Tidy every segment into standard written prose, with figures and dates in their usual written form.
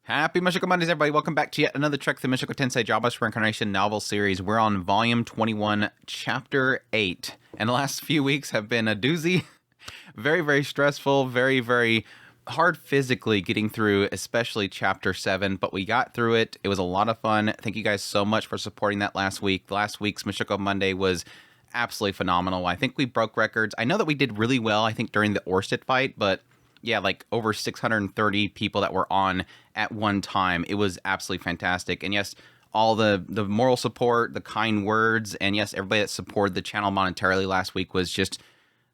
Happy Mushoku Mondays, everybody. Welcome back to yet another trek through Mushoku Tensei Jobless Reincarnation novel series. We're on Volume 21, Chapter 8. And the last few weeks have been a doozy. Very, very stressful. Very, very hard physically getting through, especially Chapter 7. But we got through it. It was a lot of fun. Thank you guys so much for supporting that last week. Last week's Mushoku Monday was absolutely phenomenal. I think we broke records. I know that we did really well, I think, during the Orsted fight, but yeah, like over 630 people that were on at one time. It was absolutely fantastic. And yes, all the moral support, the kind words, and yes, everybody that supported the channel monetarily last week was just...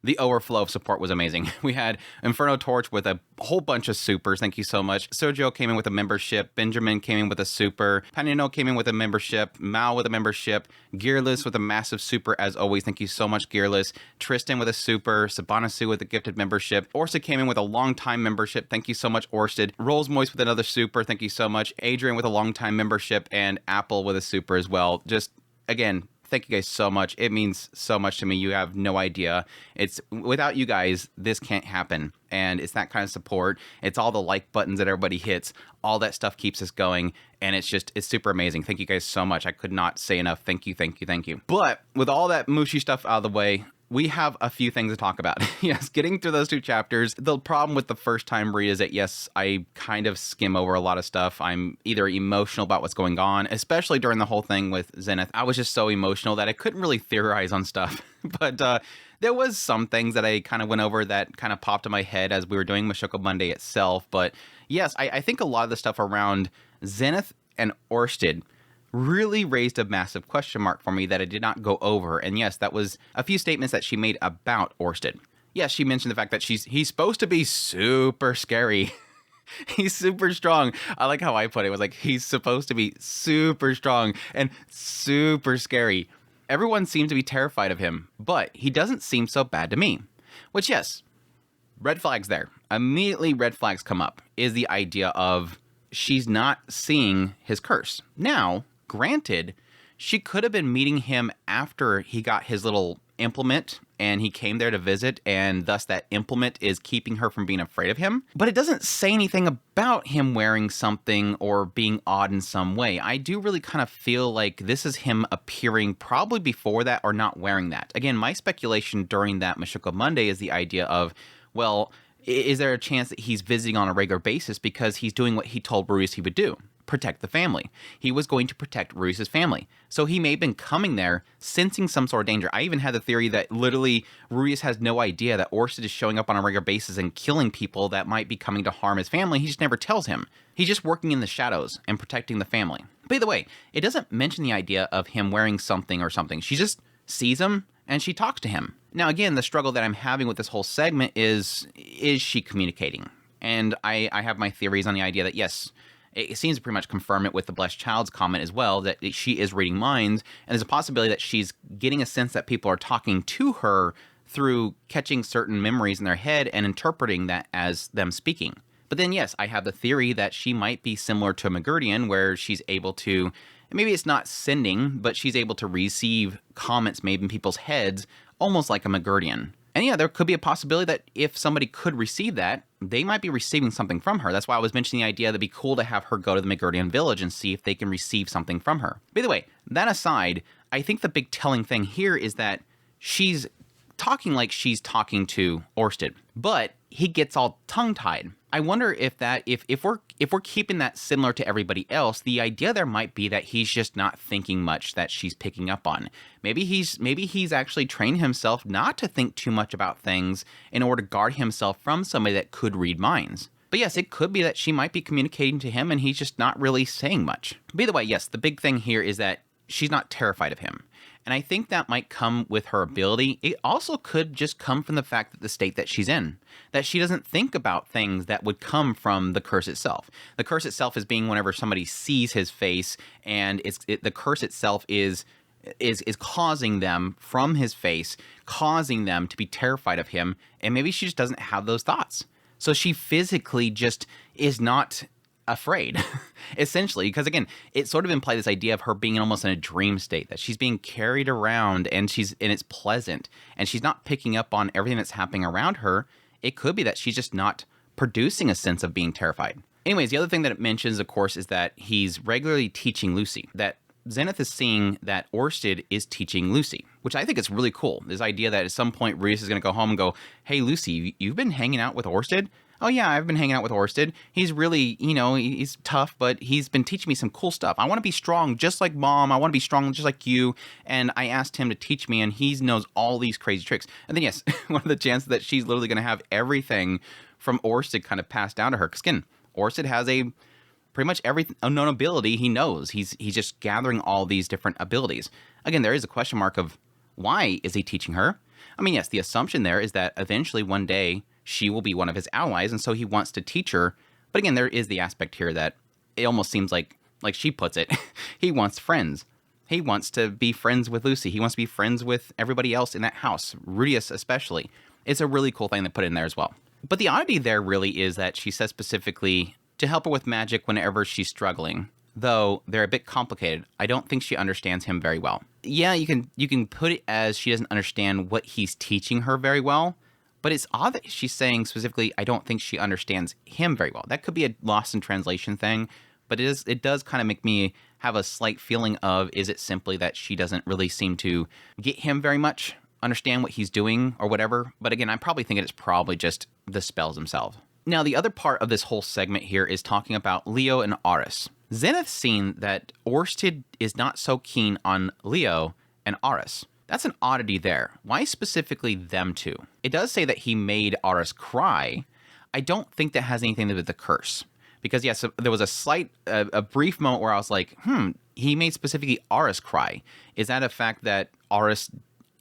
the overflow of support was amazing. We had Inferno Torch with a whole bunch of supers. Thank you so much. Sergio came in with a membership. Benjamin came in with a super. Panino came in with a membership. Mao with a membership. Gearless with a massive super, as always. Thank you so much, Gearless. Tristan with a super. Sabanasu with a gifted membership. Orsted came in with a long-time membership. Thank you so much, Orsted. Rolls Moist with another super. Thank you so much. Adrian with a long-time membership. And Apple with a super as well. Just, again... thank you guys so much. It means so much to me. You have no idea. It's without you guys, this can't happen. And it's that kind of support. It's all the like buttons that everybody hits. All that stuff keeps us going. And it's super amazing. Thank you guys so much. I could not say enough. Thank you, thank you, thank you. But with all that mushy stuff out of the way, we have a few things to talk about. Yes, getting through those two chapters. The problem with the first time read is that, yes, I kind of skim over a lot of stuff. I'm either emotional about what's going on, especially during the whole thing with Zenith. I was just so emotional that I couldn't really theorize on stuff. But there was some things that I kind of went over that kind of popped in my head as we were doing Mushoku Monday itself. But yes, I think a lot of the stuff around Zenith and Orsted really raised a massive question mark for me that I did not go over. And yes, that was a few statements that she made about Orsted. Yes, she mentioned the fact that he's supposed to be super scary. He's super strong. I like how I put it. It was like, he's supposed to be super strong and super scary. Everyone seemed to be terrified of him, but he doesn't seem so bad to me. Which, yes, red flags there. Immediately red flags come up, is the idea of she's not seeing his curse. Now, granted, she could have been meeting him after he got his little implement and he came there to visit, and thus that implement is keeping her from being afraid of him. But it doesn't say anything about him wearing something or being odd in some way. I do really kind of feel like this is him appearing probably before that or not wearing that. Again, my speculation during that Mushoku Monday is the idea of, well, is there a chance that he's visiting on a regular basis because he's doing what he told Ruiz he would do? Protect the family. He was going to protect Ruiz's family. So he may have been coming there sensing some sort of danger. I even had the theory that literally Ruiz has no idea that Orsted is showing up on a regular basis and killing people that might be coming to harm his family. He just never tells him. He's just working in the shadows and protecting the family. By the way, it doesn't mention the idea of him wearing something or something. She just sees him and she talks to him. Now, again, the struggle that I'm having with this whole segment is she communicating? And I have my theories on the idea that, yes, it seems to pretty much confirm it with the Blessed Child's comment as well, that she is reading minds, and there's a possibility that she's getting a sense that people are talking to her through catching certain memories in their head and interpreting that as them speaking. But then, yes, I have the theory that she might be similar to a Magurdian, where she's able to, maybe it's not sending, but she's able to receive comments made in people's heads, almost like a Magurdian. And yeah, there could be a possibility that if somebody could receive that, they might be receiving something from her. That's why I was mentioning the idea that it'd be cool to have her go to the Magurdian village and see if they can receive something from her. By the way, that aside, I think the big telling thing here is that she's talking like she's talking to Orsted, but he gets all tongue-tied. I wonder if we're keeping that similar to everybody else, the idea there might be that he's just not thinking much that she's picking up on. Maybe he's actually trained himself not to think too much about things in order to guard himself from somebody that could read minds. But yes, it could be that she might be communicating to him and he's just not really saying much. By the way, yes, the big thing here is that she's not terrified of him. And I think that might come with her ability. It also could just come from the fact that the state that she's in, that she doesn't think about things that would come from the curse itself. The curse itself is being whenever somebody sees his face, and the curse itself is causing them from his face, causing them to be terrified of him. And maybe she just doesn't have those thoughts. So she physically just is not afraid, essentially, because again, it sort of implied this idea of her being almost in a dream state, that she's being carried around and it's pleasant and she's not picking up on everything that's happening around her. It could be that she's just not producing a sense of being terrified. Anyways, the other thing that it mentions, of course, is that he's regularly teaching Lucy, that Zenith is seeing that Orsted is teaching Lucy, which I think is really cool. This idea that at some point Reese is going to go home and go, hey, Lucy, you've been hanging out with Orsted? Oh, yeah, I've been hanging out with Orsted. He's really, he's tough, but he's been teaching me some cool stuff. I want to be strong just like Mom. I want to be strong just like you. And I asked him to teach me, and he knows all these crazy tricks. And then, yes, one of the chances that she's literally going to have everything from Orsted kind of passed down to her. Because, again, Orsted has pretty much every unknown ability he knows. He's just gathering all these different abilities. Again, there is a question mark of why is he teaching her? I mean, yes, the assumption there is that eventually one day she will be one of his allies, and so he wants to teach her. But again, there is the aspect here that it almost seems like she puts it, he wants friends. He wants to be friends with Lucy. He wants to be friends with everybody else in that house, Rudius especially. It's a really cool thing to put in there as well. But the oddity there really is that she says specifically to help her with magic whenever she's struggling, though they're a bit complicated. I don't think she understands him very well. Yeah, you can put it as she doesn't understand what he's teaching her very well, but it's odd that she's saying specifically, I don't think she understands him very well. That could be a lost in translation thing, but it does kind of make me have a slight feeling of, is it simply that she doesn't really seem to get him very much, understand what he's doing or whatever? But again, I'm probably thinking it's probably just the spells themselves. Now, the other part of this whole segment here is talking about Leo and Eris. Zenith's seen that Orsted is not so keen on Leo and Eris. That's an oddity there. Why specifically them two? It does say that he made Eris cry. I don't think that has anything to do with the curse. Because yes, there was a brief moment where I was like, he made specifically Eris cry. Is that a fact that Eris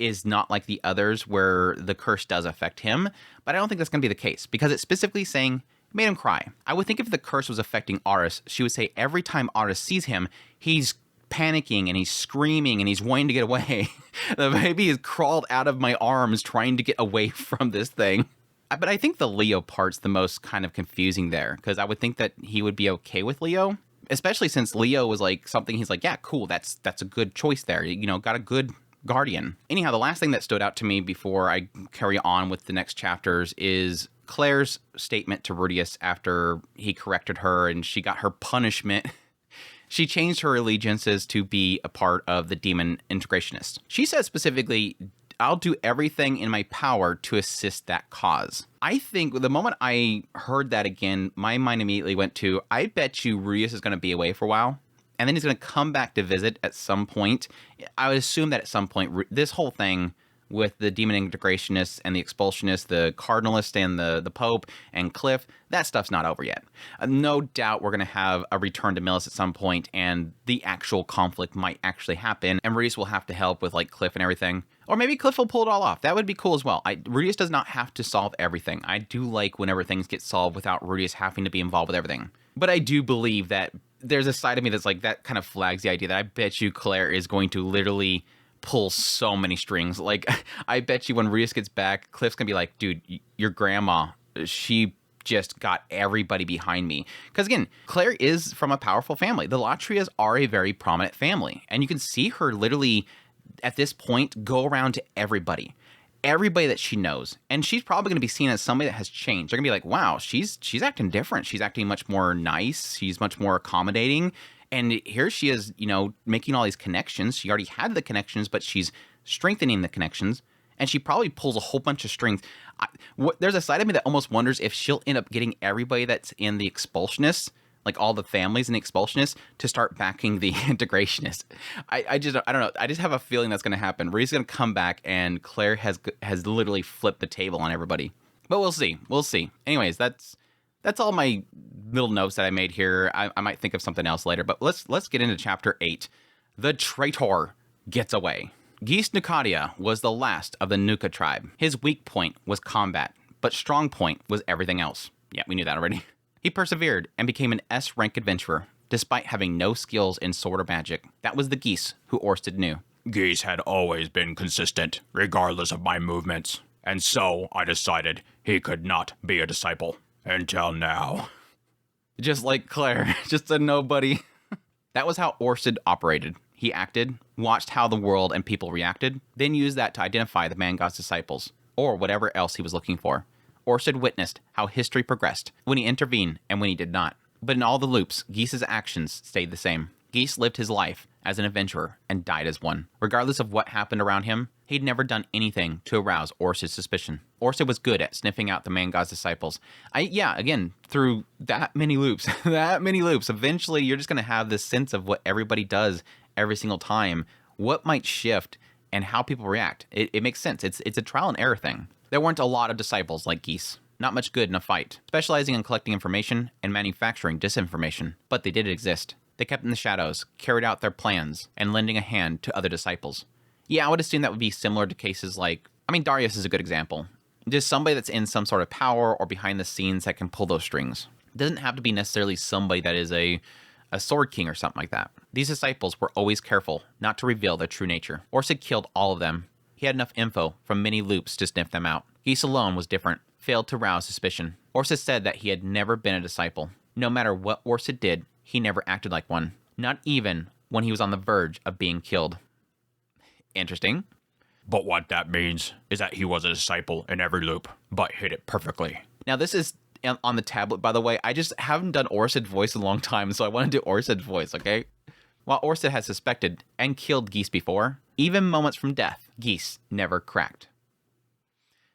is not like the others where the curse does affect him? But I don't think that's going to be the case, because it's specifically saying it made him cry. I would think if the curse was affecting Eris, she would say every time Eris sees him, he's panicking and he's screaming and he's wanting to get away. The baby has crawled out of my arms trying to get away from this thing. But I think the Leo part's the most kind of confusing there, because I would think that he would be okay with Leo, especially since Leo was like something he's like, yeah, cool, that's a good choice there. Got a good guardian. Anyhow, the last thing that stood out to me before I carry on with the next chapters is Claire's statement to Rudius after he corrected her and she got her punishment. She changed her allegiances to be a part of the demon integrationists. She said specifically, I'll do everything in my power to assist that cause. I think the moment I heard that again, my mind immediately went to, I bet you Rudius is going to be away for a while, and then he's going to come back to visit at some point. I would assume that at some point, this whole thing with the demon integrationists and the expulsionists, the cardinalists and the Pope and Cliff, that stuff's not over yet. No doubt we're going to have a return to Millis at some point, and the actual conflict might actually happen, and Rudius will have to help with like Cliff and everything. Or maybe Cliff will pull it all off. That would be cool as well. Rudius does not have to solve everything. I do like whenever things get solved without Rudius having to be involved with everything. But I do believe that there's a side of me that's like, that kind of flags the idea that I bet you Claire is going to literally pull so many strings. Like, I bet you when Rudius gets back, Cliff's gonna be like, dude, your grandma, she just got everybody behind me. Because again, Claire is from a powerful family. The Latrias are a very prominent family. And you can see her literally, at this point, go around to everybody that she knows. And she's probably going to be seen as somebody that has changed. They're going to be like, wow, she's acting different. She's acting much more nice. She's much more accommodating. And here she is, making all these connections. She already had the connections, but she's strengthening the connections. And she probably pulls a whole bunch of strings. There's a side of me that almost wonders if she'll end up getting everybody that's in the expulsionists, like all the families in the expulsionists, to start backing the integrationists. I don't know. I just have a feeling that's going to happen. Rudy's going to come back, and Claire has literally flipped the table on everybody. But we'll see. We'll see. Anyways, that's all my little notes that I made here. I might think of something else later. But let's get into chapter 8. The traitor gets away. Geese Nukadia was the last of the Nuka tribe. His weak point was combat, but strong point was everything else. Yeah, we knew that already. He persevered and became an S-rank adventurer, despite having no skills in sword or magic. That was the Geese who Orsted knew. Geese had always been consistent, regardless of my movements, and so I decided he could not be a disciple. Until now. Just like Claire, just a nobody. That was how Orsted operated. He acted, watched how the world and people reacted, then used that to identify the man god's disciples, or whatever else he was looking for. Orsted witnessed how history progressed, when he intervened and when he did not. But in all the loops, Geese's actions stayed the same. Geese lived his life as an adventurer and died as one. Regardless of what happened around him, he'd never done anything to arouse Orsid's suspicion. Orsid was good at sniffing out the man god's disciples. Again, through that many loops, eventually you're just going to have this sense of what everybody does every single time, what might shift, and how people react. It makes sense. It's a trial and error thing. There weren't a lot of disciples like Geese. Not much good in a fight, specializing in collecting information and manufacturing disinformation. But they did exist. They kept in the shadows, carried out their plans, and lending a hand to other disciples. Yeah, I would assume that would be similar to cases like, Darius is a good example. Just somebody that's in some sort of power or behind the scenes that can pull those strings. It doesn't have to be necessarily somebody that is a sword king or something like that. These disciples were always careful not to reveal their true nature. Orsid killed all of them. He had enough info from many loops to sniff them out. Geese alone was different, failed to rouse suspicion. Orsid said that he had never been a disciple. No matter what Orsid did, he never acted like one. Not even when he was on the verge of being killed. Interesting. But what that means is that he was a disciple in every loop, but hit it perfectly. Now this is on the tablet, by the way. I just haven't done Orsid's voice in a long time, so I want to do Orsid's voice, okay? While Orsid had suspected and killed Geese before, even moments from death, Geese never cracked.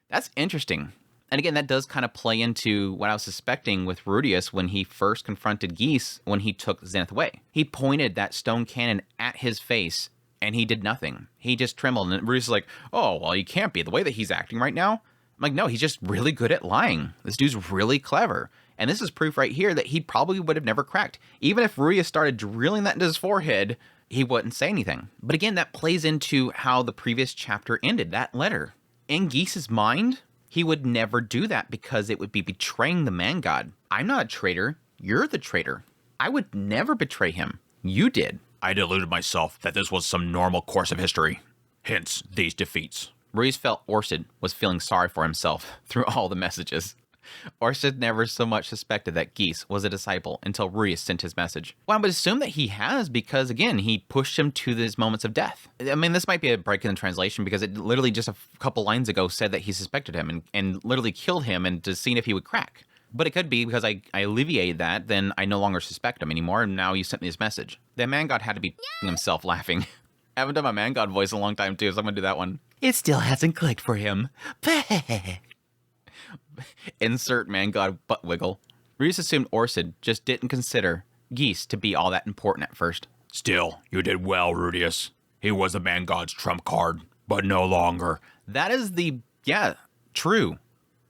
That's interesting. And again, that does kind of play into what I was suspecting with Rudius when he first confronted Geese when he took Zenith away. He pointed that stone cannon at his face, and he did nothing. He just trembled, and Rudius is like, oh, well, he can't be. The way that he's acting right now? I'm like, no, he's just really good at lying. This dude's really clever. And this is proof right here that he probably would have never cracked. Even if Rudius started drilling that into his forehead, he wouldn't say anything. But again, that plays into how the previous chapter ended, that letter. In Geese's mind, he would never do that because it would be betraying the man god. I'm not a traitor. You're the traitor. I would never betray him. You did. I deluded myself that this was some normal course of history. Hence, these defeats. Rudius felt Orsid was feeling sorry for himself through all the messages. Orsid never so much suspected that Geese was a disciple until Rudius sent his message. Well, I would assume that he has because, again, he pushed him to these moments of death. This might be a break in the translation because it literally just a couple lines ago said that he suspected him and literally killed him and to see if he would crack. But it could be because I alleviated that, then I no longer suspect him anymore, and now you sent me this message. The man god had to be himself laughing. I haven't done my man god voice in a long time, too, so I'm going to do that one. It still hasn't clicked for him. Insert man god butt wiggle. Rudius assumed Orsid just didn't consider Geese to be all that important at first. Still, you did well, Rudius. He was the man god's trump card, but no longer. That is true.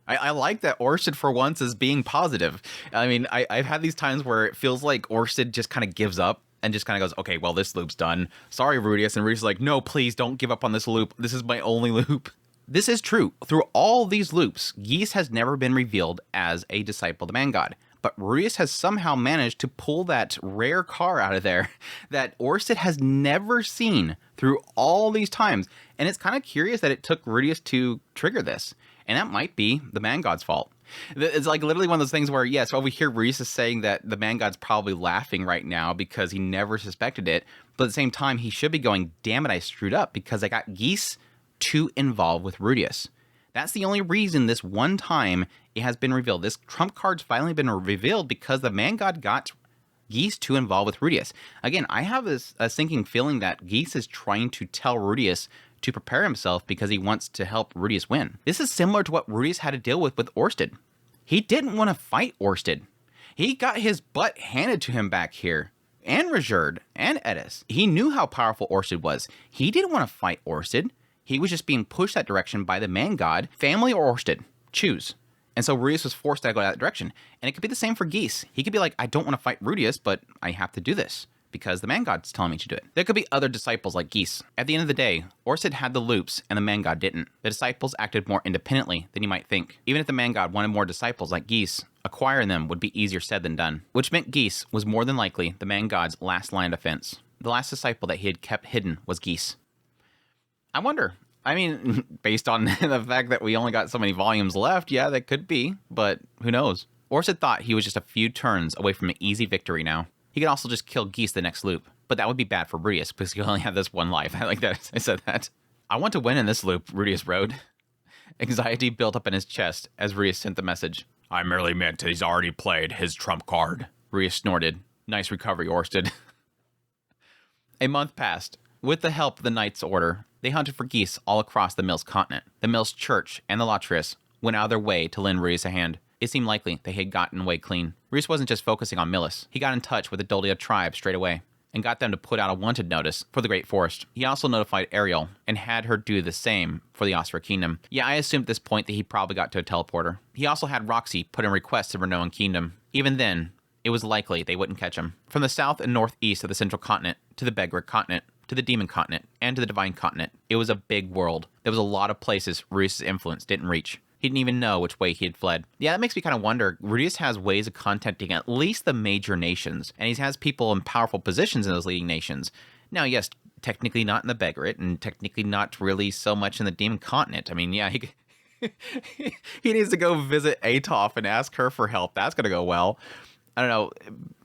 I like that Orsid for once is being positive. I've had these times where it feels like Orsid just kind of gives up and just kind of goes, okay, well, this loop's done. Sorry, Rudius. And Rudius is like, no, please don't give up on this loop. This is my only loop. This is true. Through all these loops, Geese has never been revealed as a disciple of the man god. But Rudius has somehow managed to pull that rare car out of there that Orsid has never seen through all these times. And it's kind of curious that it took Rudius to trigger this. And that might be the man god's fault. It's like literally one of those things where, yes, over here Rudius is saying that the man god's probably laughing right now because he never suspected it. But at the same time, he should be going, damn it, I screwed up because I got Geese too involved with Rudius. That's the only reason this one time it has been revealed. This trump card's finally been revealed because the man god got Geese too involved with Rudius. Again, I have a sinking feeling that Geese is trying to tell Rudius to prepare himself because he wants to help Rudius win. This is similar to what Rudius had to deal with Orsid. He didn't want to fight Orsid. He got his butt handed to him back here. And Rajerd and Eris. He knew how powerful Orsid was. He didn't want to fight Orsid. He was just being pushed that direction by the man god, family or Orsid. Choose. And so Rudius was forced to go that direction. And it could be the same for Geese. He could be like, I don't want to fight Rudius, but I have to do this because the man god's telling me to do it. There could be other disciples like Geese. At the end of the day, Orsid had the loops and the man god didn't. The disciples acted more independently than you might think. Even if the man god wanted more disciples like Geese, acquiring them would be easier said than done. Which meant Geese was more than likely the man god's last line of defense. The last disciple that he had kept hidden was Geese. I wonder. Based on the fact that we only got so many volumes left, yeah, that could be, but who knows? Orsid thought he was just a few turns away from an easy victory now. He could also just kill Geese the next loop, but that would be bad for Rudius because he only had this one life. I like that I said that. I want to win in this loop, Rudius wrote. Anxiety built up in his chest as Rudius sent the message. I merely meant he's already played his trump card. Ruya snorted. Nice recovery, Orsted. A month passed. With the help of the Knight's Order, they hunted for geese all across the Mill's continent. The Mill's church and the Latrias went out of their way to lend Ruius a hand. It seemed likely they had gotten away clean. Ruius wasn't just focusing on Millis. He got in touch with the Dolia tribe straight away and got them to put out a wanted notice for the Great Forest. He also notified Ariel and had her do the same for the Ostra Kingdom. Yeah, I assumed at this point that he probably got to a teleporter. He also had Roxy put in requests to Renoan Kingdom. Even then, it was likely they wouldn't catch him. From the south and northeast of the Central Continent to the Begric Continent, to the Demon Continent, and to the Divine Continent, it was a big world. There was a lot of places Rudius' influence didn't reach. He didn't even know which way he had fled. Yeah, that makes me kind of wonder. Rudius has ways of contacting at least the major nations, and he has people in powerful positions in those leading nations. Now, yes, technically not in the Begrit, and technically not really so much in the Demon Continent. I mean, yeah, he needs to go visit Atoff and ask her for help. That's going to go well. I don't know.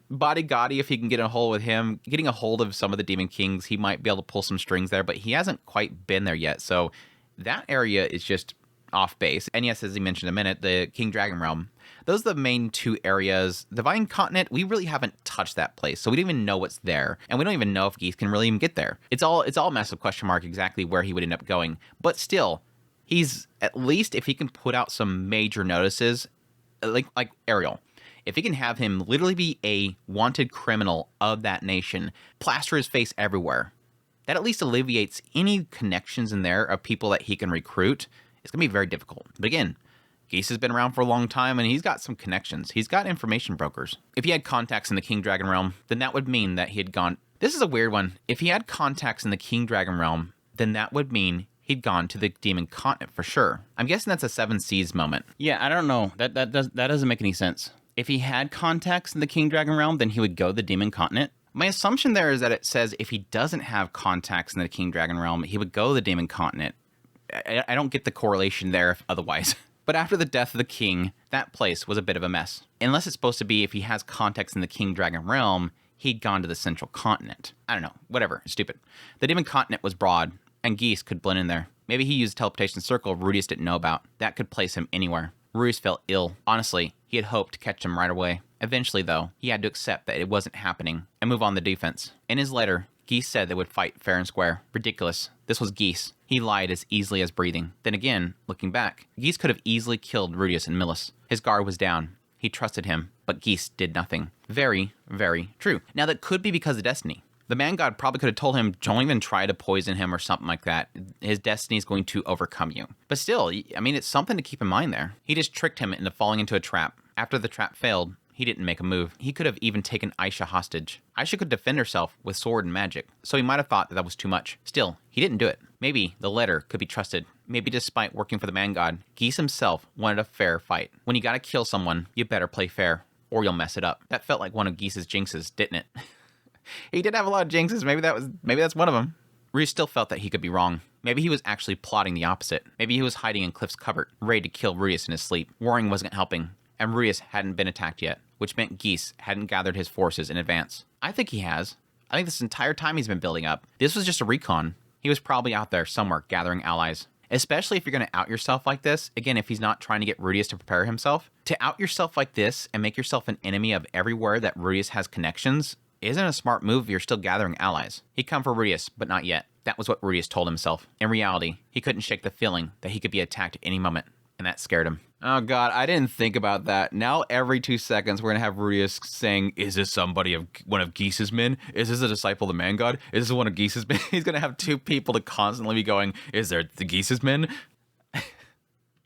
Body Gotti, if he can get a hold with him, getting a hold of some of the Demon Kings, he might be able to pull some strings there, but he hasn't quite been there yet. So that area is just off base. And yes, as he mentioned a minute, the King Dragon Realm. Those are the main two areas. The Divine Continent, we really haven't touched that place, so we don't even know what's there. And we don't even know if Geese can really even get there. It's all a massive question mark exactly where he would end up going. But still, he's, at least if he can put out some major notices, like Ariel. If he can have him literally be a wanted criminal of that nation, plaster his face everywhere, that at least alleviates any connections in there of people that he can recruit. It's going to be very difficult. But again, Geese has been around for a long time, and he's got some connections. He's got information brokers. If he had contacts in the King Dragon Realm, then that would mean that he had gone... This is a weird one. If he had contacts in the King Dragon Realm, then that would mean he'd gone to the Demon Continent for sure. I'm guessing that's a Seven Seas moment. Yeah, I don't know. That doesn't make any sense. If he had contacts in the King Dragon Realm, then he would go to the Demon Continent. My assumption there is that it says if he doesn't have contacts in the King Dragon Realm, he would go to the Demon Continent. I don't get the correlation there otherwise. But after the death of the king, that place was a bit of a mess. Unless it's supposed to be if he has contacts in the King Dragon Realm, he'd gone to the Central Continent. I don't know. Whatever. Stupid. The Demon Continent was broad, and Geese could blend in there. Maybe he used a teleportation circle Rudius didn't know about. That could place him anywhere. Rudius felt ill. Honestly, he had hoped to catch him right away. Eventually, though, he had to accept that it wasn't happening and move on the defense. In his letter, Geese said they would fight fair and square. Ridiculous. This was Geese. He lied as easily as breathing. Then again, looking back, Geese could have easily killed Rudius and Millis. His guard was down. He trusted him, but Geese did nothing. Very, very true. Now, that could be because of destiny. The man god probably could have told him, don't even try to poison him or something like that. His destiny is going to overcome you. But still, I mean, it's something to keep in mind there. He just tricked him into falling into a trap. After the trap failed, he didn't make a move. He could have even taken Aisha hostage. Aisha could defend herself with sword and magic, so he might have thought that was too much. Still, he didn't do it. Maybe the letter could be trusted. Maybe despite working for the man god, Geese himself wanted a fair fight. When you gotta kill someone, you better play fair, or you'll mess it up. That felt like one of Geese's jinxes, didn't it? He did have a lot of jinxes. Maybe that's one of them. Rudius still felt that he could be wrong. Maybe he was actually plotting the opposite. Maybe he was hiding in Cliff's cupboard, ready to kill Rudius in his sleep. Warring wasn't helping, and Rudius hadn't been attacked yet, which meant Geese hadn't gathered his forces in advance. I think he has. I think this entire time he's been building up. This was just a recon. He was probably out there somewhere gathering allies. Especially if you're going to out yourself like this. Again, if he's not trying to get Rudius to prepare himself. To out yourself like this and make yourself an enemy of everywhere that Rudius has connections isn't a smart move if you're still gathering allies. He'd come for Rudius, but not yet. That was what Rudius told himself. In reality, he couldn't shake the feeling that he could be attacked at any moment, and that scared him. Oh god, I didn't think about that. Now every 2 seconds we're gonna have Rudius saying, is this somebody of one of Geese's men? Is this a disciple of the man god? Is this one of Geese's men? He's gonna have 2 people to constantly be going, is there the Geese's men?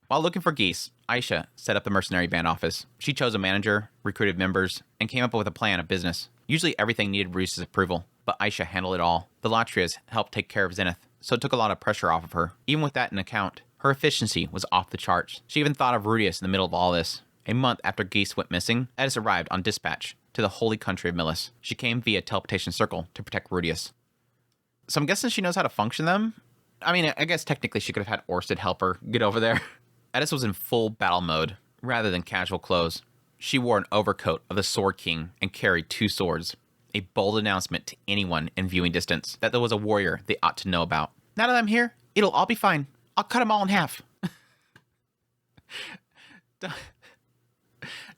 While looking for Geese, Aisha set up the mercenary band office. She chose a manager, recruited members, and came up with a plan of business. Usually everything needed Rudius' approval, but Aisha handled it all. The Latrias helped take care of Zenith, so it took a lot of pressure off of her. Even with that in account, her efficiency was off the charts. She even thought of Rudius in the middle of all this. A month after Geese went missing, Eris arrived on dispatch to the holy country of Millis. She came via teleportation circle to protect Rudius. So I'm guessing she knows how to function them? I mean, I guess technically she could have had Orsted help her get over there. Eris was in full battle mode, rather than casual clothes. She wore an overcoat of the Sword King and carried 2 swords. A bold announcement to anyone in viewing distance that there was a warrior they ought to know about. Now that I'm here, it'll all be fine. I'll cut them all in half.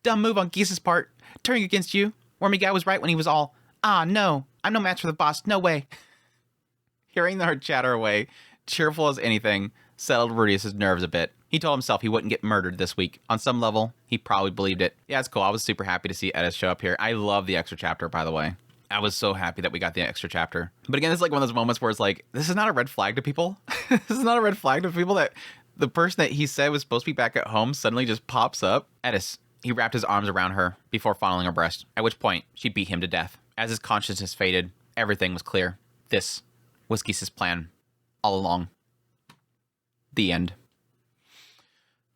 Dumb move on Geese's part, turning against you. Wormy guy was right when he was all, "Ah, no, I'm no match for the boss, no way." Hearing her chatter away, cheerful as anything, settled Rudius' nerves a bit. He told himself he wouldn't get murdered this week. On some level, he probably believed it. Yeah, it's cool. I was super happy to see Eris show up here. I love the extra chapter, by the way. I was so happy that we got the extra chapter. But again, it's like one of those moments where it's like, this is not a red flag to people. This is not a red flag to people that the person that he said was supposed to be back at home suddenly just pops up. Eris, he wrapped his arms around her before fondling her breast, at which point she beat him to death. As his consciousness faded, everything was clear. This was Geese's plan all along. The end.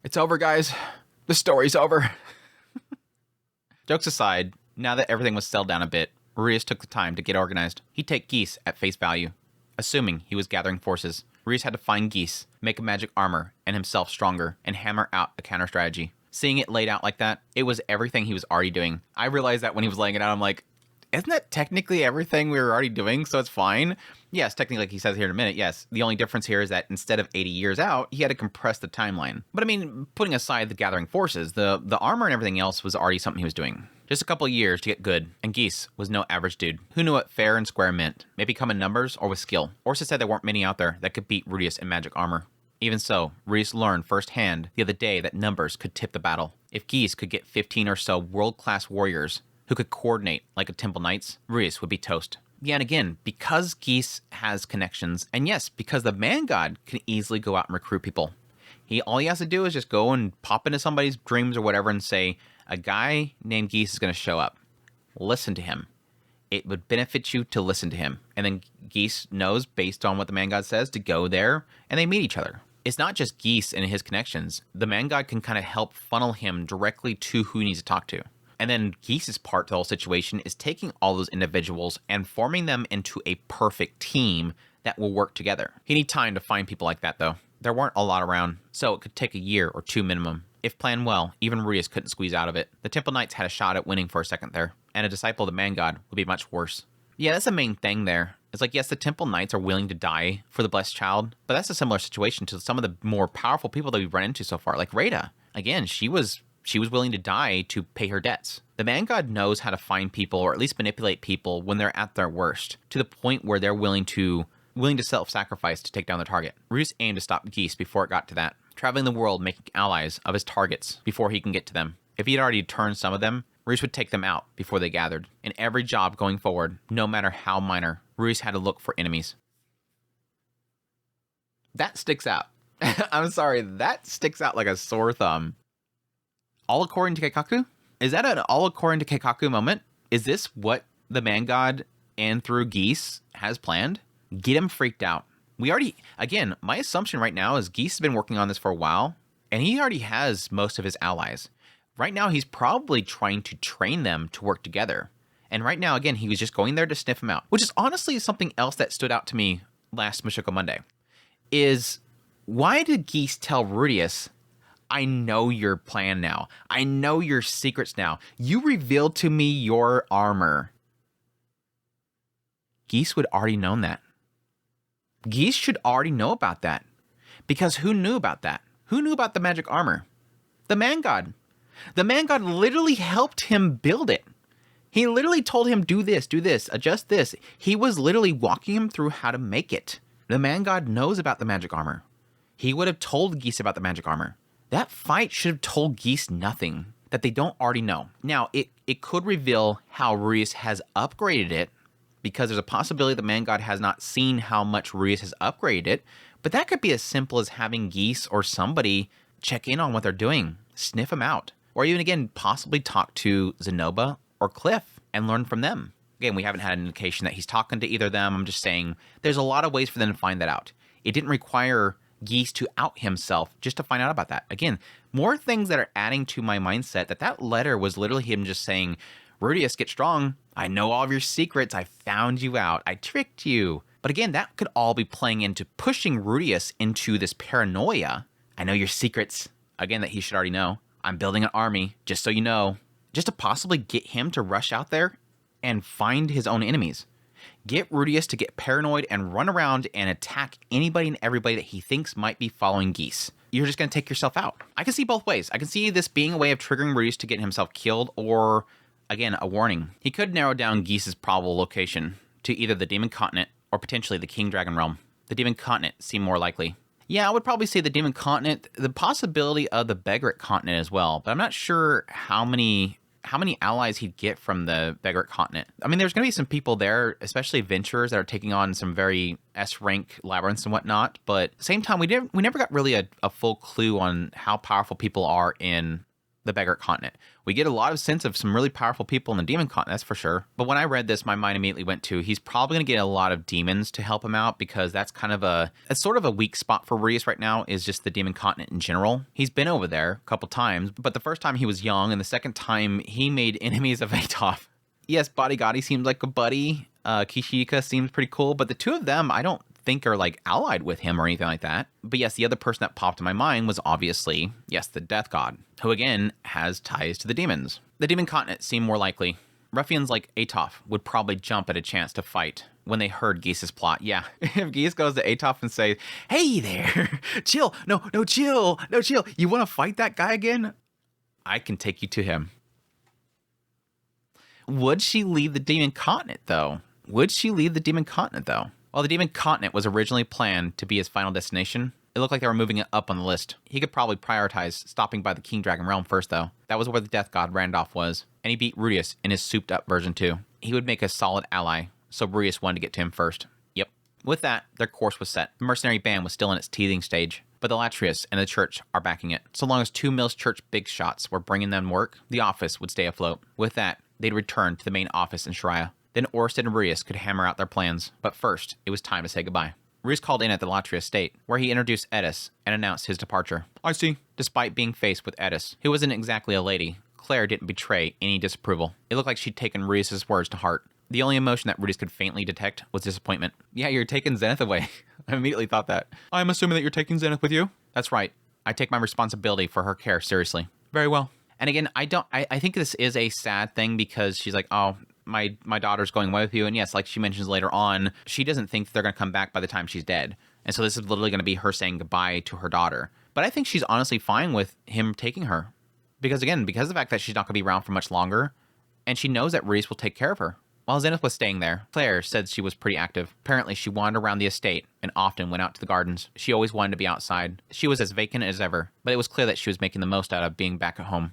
It's over, guys. The story's over. Jokes aside, now that everything was settled down a bit, Rudius took the time to get organized. He'd take Geese at face value. Assuming he was gathering forces, Rudius had to find Geese, make a magic armor, and himself stronger, and hammer out a counter strategy. Seeing it laid out like that, it was everything he was already doing. I realized that when he was laying it out, I'm like, isn't that technically everything we were already doing, so it's fine? Yes, technically, like he says here in a minute, yes. The only difference here is that instead of 80 years out, he had to compress the timeline. But I mean, putting aside the gathering forces, the armor and everything else was already something he was doing. Just a couple of years to get good, and Geese was no average dude. Who knew what fair and square meant? Maybe come in numbers or with skill. Orsa said there weren't many out there that could beat Rudius in magic armor. Even so, Rudius learned firsthand the other day that numbers could tip the battle. If Geese could get 15 or so world-class warriors who could coordinate like a Temple Knights, Rudius would be toast. Yeah, and again, because Geese has connections, and yes, because the Man God can easily go out and recruit people. All he has to do is just go and pop into somebody's dreams or whatever and say, a guy named Geese is going to show up. Listen to him. It would benefit you to listen to him. And then Geese knows, based on what the Man God says, to go there, and they meet each other. It's not just Geese and his connections. The Man God can kind of help funnel him directly to who he needs to talk to. And then Geese's part to the whole situation is taking all those individuals and forming them into a perfect team that will work together. He needs time to find people like that, though. There weren't a lot around, so it could take a year or two minimum. If planned well, even Rudius couldn't squeeze out of it. The Temple Knights had a shot at winning for a second there, and a disciple of the Man God would be much worse. Yeah, that's the main thing there. It's like, yes, the Temple Knights are willing to die for the blessed child, but that's a similar situation to some of the more powerful people that we've run into so far, like Rada. Again, she was willing to die to pay her debts. The Man God knows how to find people, or at least manipulate people when they're at their worst, to the point where they're willing to self-sacrifice to take down their target. Rudius aimed to stop Geese before it got to that, traveling the world making allies of his targets before he can get to them. If he had already turned some of them, Rudius would take them out before they gathered. In every job going forward, no matter how minor, Rudius had to look for enemies. That sticks out. I'm sorry, that sticks out like a sore thumb. All according to Keikaku? Is that an all according to Keikaku moment? Is this what the Man God and through Geese has planned? Get him freaked out. Again, my assumption right now is Geese has been working on this for a while, and he already has most of his allies. Right now, he's probably trying to train them to work together. And right now, again, he was just going there to sniff him out, which is honestly something else that stood out to me last Mushoku Monday, is why did Geese tell Rudius, I know your plan now. I know your secrets now. You revealed to me your armor. Geese would already known that. Geese should already know about that. Because who knew about that? Who knew about the magic armor? The Man God. The Man God literally helped him build it. He literally told him, do this, adjust this. He was literally walking him through how to make it. The Man God knows about the magic armor. He would have told Geese about the magic armor. That fight should have told Geese nothing that they don't already know. Now, it could reveal how Rudius has upgraded it, because there's a possibility the Man God has not seen how much Rudius has upgraded it, but that could be as simple as having Geese or somebody check in on what they're doing, sniff them out, or even, again, possibly talk to Zenoba or Cliff and learn from them. Again, we haven't had an indication that he's talking to either of them. I'm just saying there's a lot of ways for them to find that out. It didn't require Geese to out himself just to find out about that. Again, more things that are adding to my mindset that letter was literally him just saying, Rudius, get strong. I know all of your secrets. I found you out. I tricked you. But again, that could all be playing into pushing Rudius into this paranoia. I know your secrets. Again, that he should already know. I'm building an army, just so you know. Just to possibly get him to rush out there and find his own enemies. Get Rudius to get paranoid and run around and attack anybody and everybody that he thinks might be following Geese. You're just going to take yourself out. I can see both ways. I can see this being a way of triggering Rudius to get himself killed, or Again, a warning. He could narrow down Geese's probable location to either the Demon Continent or potentially the King Dragon Realm. The Demon Continent seemed more likely. Yeah, I would probably say the Demon Continent, the possibility of the Begarit Continent as well, but I'm not sure how many allies he'd get from the Begarit Continent. I mean, there's going to be some people there, especially adventurers that are taking on some very S-rank labyrinths and whatnot, but at the same time, we never got really a full clue on how powerful people are in the Begarit Continent. We get a lot of sense of some really powerful people in the Demon Continent, that's for sure. But when I read this, my mind immediately went to, he's probably going to get a lot of demons to help him out, because that's sort of a weak spot for Reus right now, is just the Demon Continent in general. He's been over there a couple times, but the first time he was young, and the second time he made enemies of Atof. Yes, Bodigadi seems like a buddy. Kishika seems pretty cool, but the two of them, I don't think are like allied with him or anything like that. But yes, the other person that popped in my mind was obviously, yes, the Death God, who again has ties to the demons. The Demon Continent seemed more likely. Ruffians like Atof would probably jump at a chance to fight when they heard Geese's plot. Yeah, if Geese goes to Atof and says, "Hey there, chill, no, chill. You want to fight that guy again? I can take you to him." Would she leave the Demon Continent, though? While the Demon Continent was originally planned to be his final destination, it looked like they were moving it up on the list. He could probably prioritize stopping by the King Dragon Realm first, though. That was where the Death God Randolph was, and he beat Rudius in his souped-up version, too. He would make a solid ally, so Rudius wanted to get to him first. Yep. With that, their course was set. The mercenary band was still in its teething stage, but the Latrias and the church are backing it. So long as 2 Mills Church big shots were bringing them work, the office would stay afloat. With that, they'd return to the main office in Shariah. Then Orsted and Rudius could hammer out their plans. But first, it was time to say goodbye. Rudius called in at the Latria estate, where he introduced Eris and announced his departure. I see. Despite being faced with Eris, who wasn't exactly a lady, Claire didn't betray any disapproval. It looked like she'd taken Rudius' words to heart. The only emotion that Rudius could faintly detect was disappointment. Yeah, you're taking Zenith away. I immediately thought that. I'm assuming that you're taking Zenith with you? That's right. I take my responsibility for her care seriously. Very well. And again, I think this is a sad thing, because she's like, oh, my daughter's going away with you. And yes, like she mentions later on, she doesn't think that they're going to come back by the time she's dead. And so this is literally going to be her saying goodbye to her daughter. But I think she's honestly fine with him taking her. Because again, because of the fact that she's not going to be around for much longer, and she knows that Reese will take care of her. While Zenith was staying there, Claire said she was pretty active. Apparently, she wandered around the estate and often went out to the gardens. She always wanted to be outside. She was as vacant as ever, but it was clear that she was making the most out of being back at home.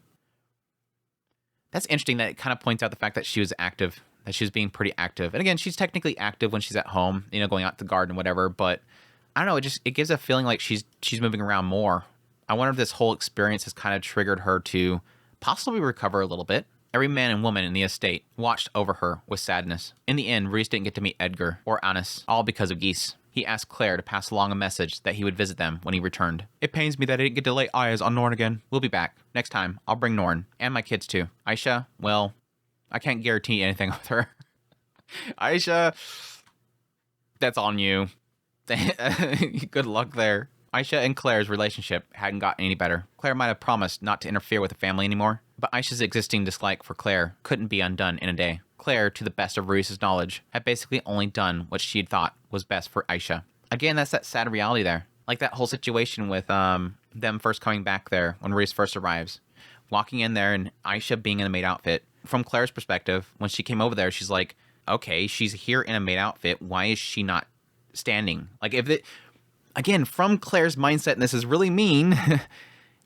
That's interesting that it kind of points out the fact that she was active, that she was being pretty active. And again, she's technically active when she's at home, going out to the garden, whatever. But I don't know, it gives a feeling like she's moving around more. I wonder if this whole experience has kind of triggered her to possibly recover a little bit. Every man and woman in the estate watched over her with sadness. In the end, Reese didn't get to meet Edgar or Anis, all because of Geese. He asked Claire to pass along a message that he would visit them when he returned. It pains me that I didn't get to lay eyes on Norn again. We'll be back. Next time, I'll bring Norn. And my kids too. Aisha, well, I can't guarantee anything with her. Aisha, that's on you. Good luck there. Aisha and Claire's relationship hadn't gotten any better. Claire might have promised not to interfere with the family anymore, but Aisha's existing dislike for Claire couldn't be undone in a day. Claire, to the best of Reese's knowledge, had basically only done what she'd thought was best for Aisha. Again, that's that sad reality there. Like that whole situation with them first coming back there when Reese first arrives. Walking in there and Aisha being in a maid outfit. From Claire's perspective, when she came over there, she's like, okay, she's here in a maid outfit. Why is she not standing? Like, again, from Claire's mindset, and this is really mean,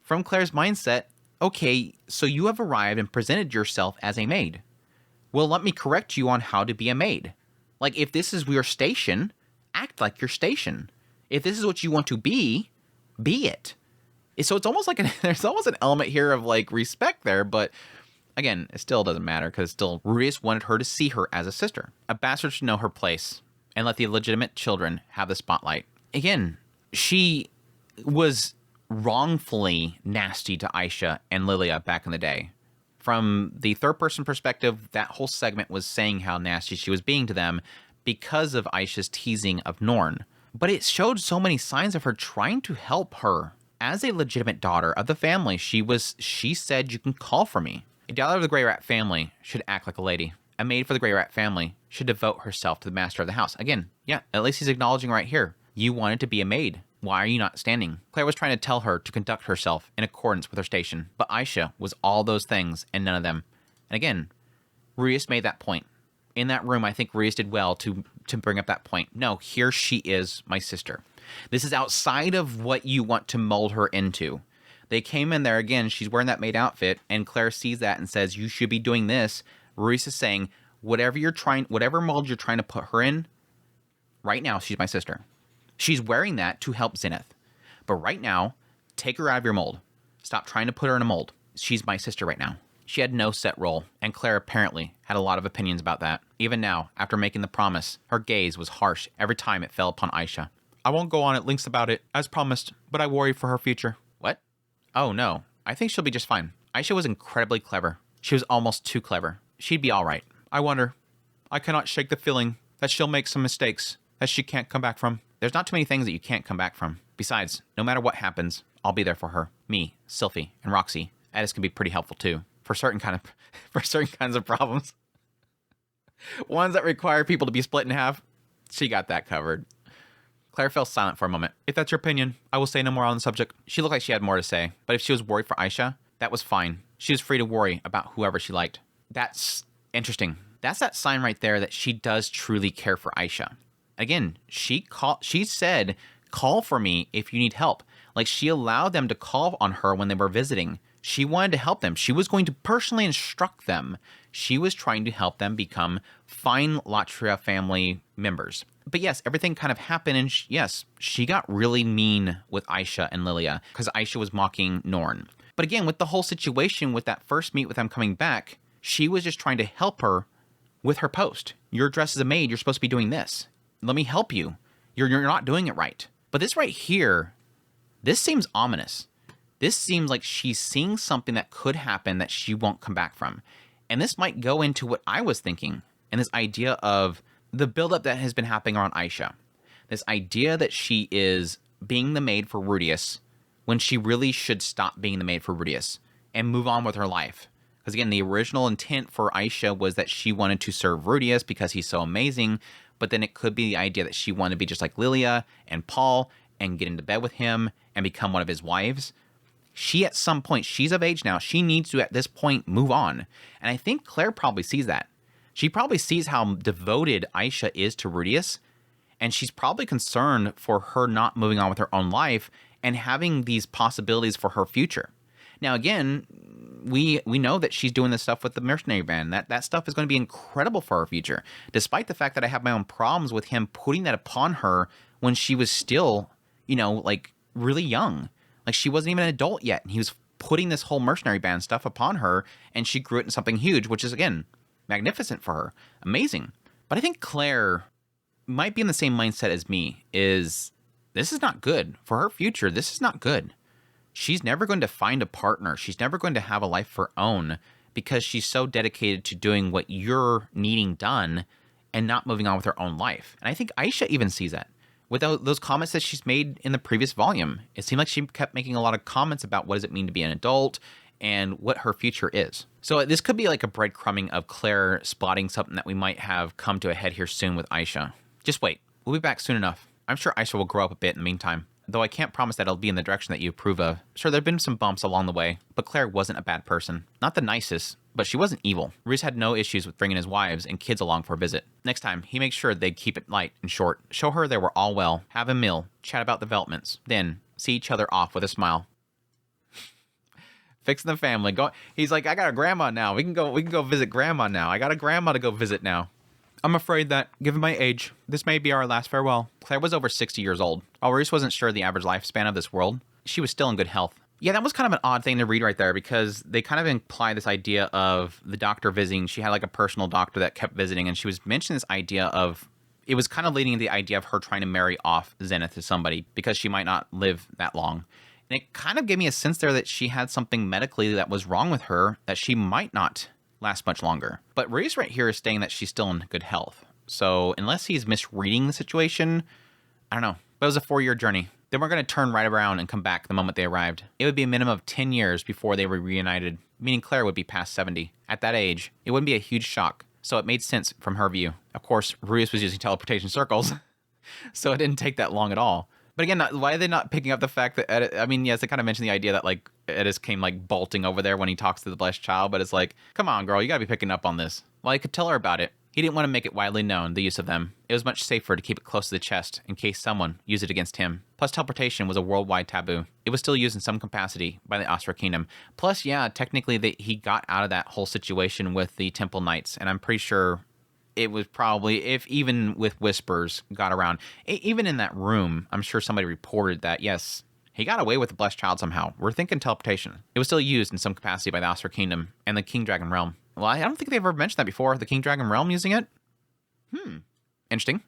from Claire's mindset, okay, so you have arrived and presented yourself as a maid. Well, let me correct you on how to be a maid. Like, if this is your station, act like your station. If this is what you want to be it. So it's almost like there's almost an element here of like respect there, but again, it still doesn't matter because still Rudius wanted her to see her as a sister. A bastard should know her place and let the illegitimate children have the spotlight. Again, she was wrongfully nasty to Aisha and Lilia back in the day. From the third-person perspective, that whole segment was saying how nasty she was being to them because of Aisha's teasing of Norn. But it showed so many signs of her trying to help her. As a legitimate daughter of the family, she said, you can call for me. A daughter of the Grey Rat family should act like a lady. A maid for the Grey Rat family should devote herself to the master of the house. Again, yeah, at least he's acknowledging right here. You wanted to be a maid. Why are you not standing? Claire was trying to tell her to conduct herself in accordance with her station, but Aisha was all those things and none of them. And again, Ruius made that point. In that room, I think Ruius did well to bring up that point. No, here she is, my sister. This is outside of what you want to mold her into. They came in there again. She's wearing that maid outfit, and Claire sees that and says, "You should be doing this." Ruius is saying, whatever mold you're trying to put her in, right now, she's my sister. She's wearing that to help Zenith. But right now, take her out of your mold. Stop trying to put her in a mold. She's my sister right now. She had no set role, and Claire apparently had a lot of opinions about that. Even now, after making the promise, her gaze was harsh every time it fell upon Aisha. "I won't go on at lengths about it, as promised, but I worry for her future." What? Oh no, I think she'll be just fine. Aisha was incredibly clever. She was almost too clever. She'd be all right. "I wonder. I cannot shake the feeling that she'll make some mistakes that she can't come back from." There's not too many things that you can't come back from. Besides, no matter what happens, I'll be there for her. Me, Sylphie, and Roxy. Eris can be pretty helpful too. For certain kinds of problems. Ones that require people to be split in half, she got that covered. Claire fell silent for a moment. "If that's your opinion, I will say no more on the subject." She looked like she had more to say, but if she was worried for Aisha, that was fine. She was free to worry about whoever she liked. That's interesting. That's that sign right there that she does truly care for Aisha. Again, she said, "Call for me if you need help." Like, she allowed them to call on her when they were visiting. She wanted to help them. She was going to personally instruct them. She was trying to help them become fine Latria family members. But yes, everything kind of happened, and yes, she got really mean with Aisha and Lilia because Aisha was mocking Norn. But again, with the whole situation with that first meet with them coming back, she was just trying to help her with her post. "You're dressed as a maid. You're supposed to be doing this. Let me help you. You're not doing it right." But this right here, this seems ominous. This seems like she's seeing something that could happen that she won't come back from. And this might go into what I was thinking, and this idea of the buildup that has been happening around Aisha. This idea that she is being the maid for Rudius when she really should stop being the maid for Rudius and move on with her life. Because again, the original intent for Aisha was that she wanted to serve Rudius because he's so amazing, but then it could be the idea that she wanted to be just like Lilia and Paul and get into bed with him and become one of his wives. She, at some point, she's of age now. She needs to, at this point, move on. And I think Claire probably sees that. She probably sees how devoted Aisha is to Rudius, and she's probably concerned for her not moving on with her own life and having these possibilities for her future. Now, again, we know that she's doing this stuff with the mercenary band. That stuff is going to be incredible for her future, despite the fact that I have my own problems with him putting that upon her when she was still, like, really young. Like, she wasn't even an adult yet, and he was putting this whole mercenary band stuff upon her, and she grew it into something huge, which is, again, magnificent for her. Amazing. But I think Claire might be in the same mindset as me, is this is not good. For her future, this is not good. She's never going to find a partner. She's never going to have a life of her own because she's so dedicated to doing what you're needing done and not moving on with her own life. And I think Aisha even sees that. With those comments that she's made in the previous volume, it seemed like she kept making a lot of comments about what does it mean to be an adult and what her future is. So this could be like a breadcrumbing of Claire spotting something that we might have come to a head here soon with Aisha. Just wait. We'll be back soon enough. I'm sure Aisha will grow up a bit in the meantime, though I can't promise that it'll be in the direction that you approve of. Sure, there have been some bumps along the way, but Claire wasn't a bad person. Not the nicest, but she wasn't evil. Reese had no issues with bringing his wives and kids along for a visit. Next time, he makes sure they'd keep it light and short. Show her they were all well, have a meal, chat about developments, then see each other off with a smile. Fixing the family. He's like, "I got a grandma now. We can go visit grandma now. I got a grandma to go visit now." I'm afraid that, given my age, this may be our last farewell. Claire was over 60 years old. While Reese wasn't sure the average lifespan of this world, she was still in good health. Yeah, that was kind of an odd thing to read right there because they kind of imply this idea of the doctor visiting. She had like a personal doctor that kept visiting, and she was mentioning this idea of, it was kind of leading to the idea of her trying to marry off Zenith to somebody because she might not live that long. And it kind of gave me a sense there that she had something medically that was wrong with her, that she might not last much longer. But Reese right here is saying that she's still in good health. So unless he's misreading the situation, I don't know. But it was a 4-year journey. They weren't going to turn right around and come back the moment they arrived. It would be a minimum of 10 years before they were reunited, meaning Claire would be past 70. At that age, it wouldn't be a huge shock. So it made sense from her view. Of course, Ruius was using teleportation circles, so it didn't take that long at all. But again, why are they not picking up the fact that I mean, yes, they kind of mentioned the idea that like Eris came like bolting over there when he talks to the blessed child, but it's like, come on, girl, you gotta be picking up on this. Well, I could tell her about it. He didn't want to make it widely known, the use of them. It was much safer to keep it close to the chest in case someone used it against him. Plus, teleportation was a worldwide taboo. It was still used in some capacity by the Astra Kingdom. Plus, yeah, technically he got out of that whole situation with the Temple Knights, and I'm pretty sure it was probably, if even with whispers got around, even in that room, I'm sure somebody reported that, yes, he got away with the blessed child somehow. We're thinking teleportation. It was still used in some capacity by the Astra Kingdom and the King Dragon Realm. Well, I don't think they've ever mentioned that before. The King Dragon Realm using it? Interesting.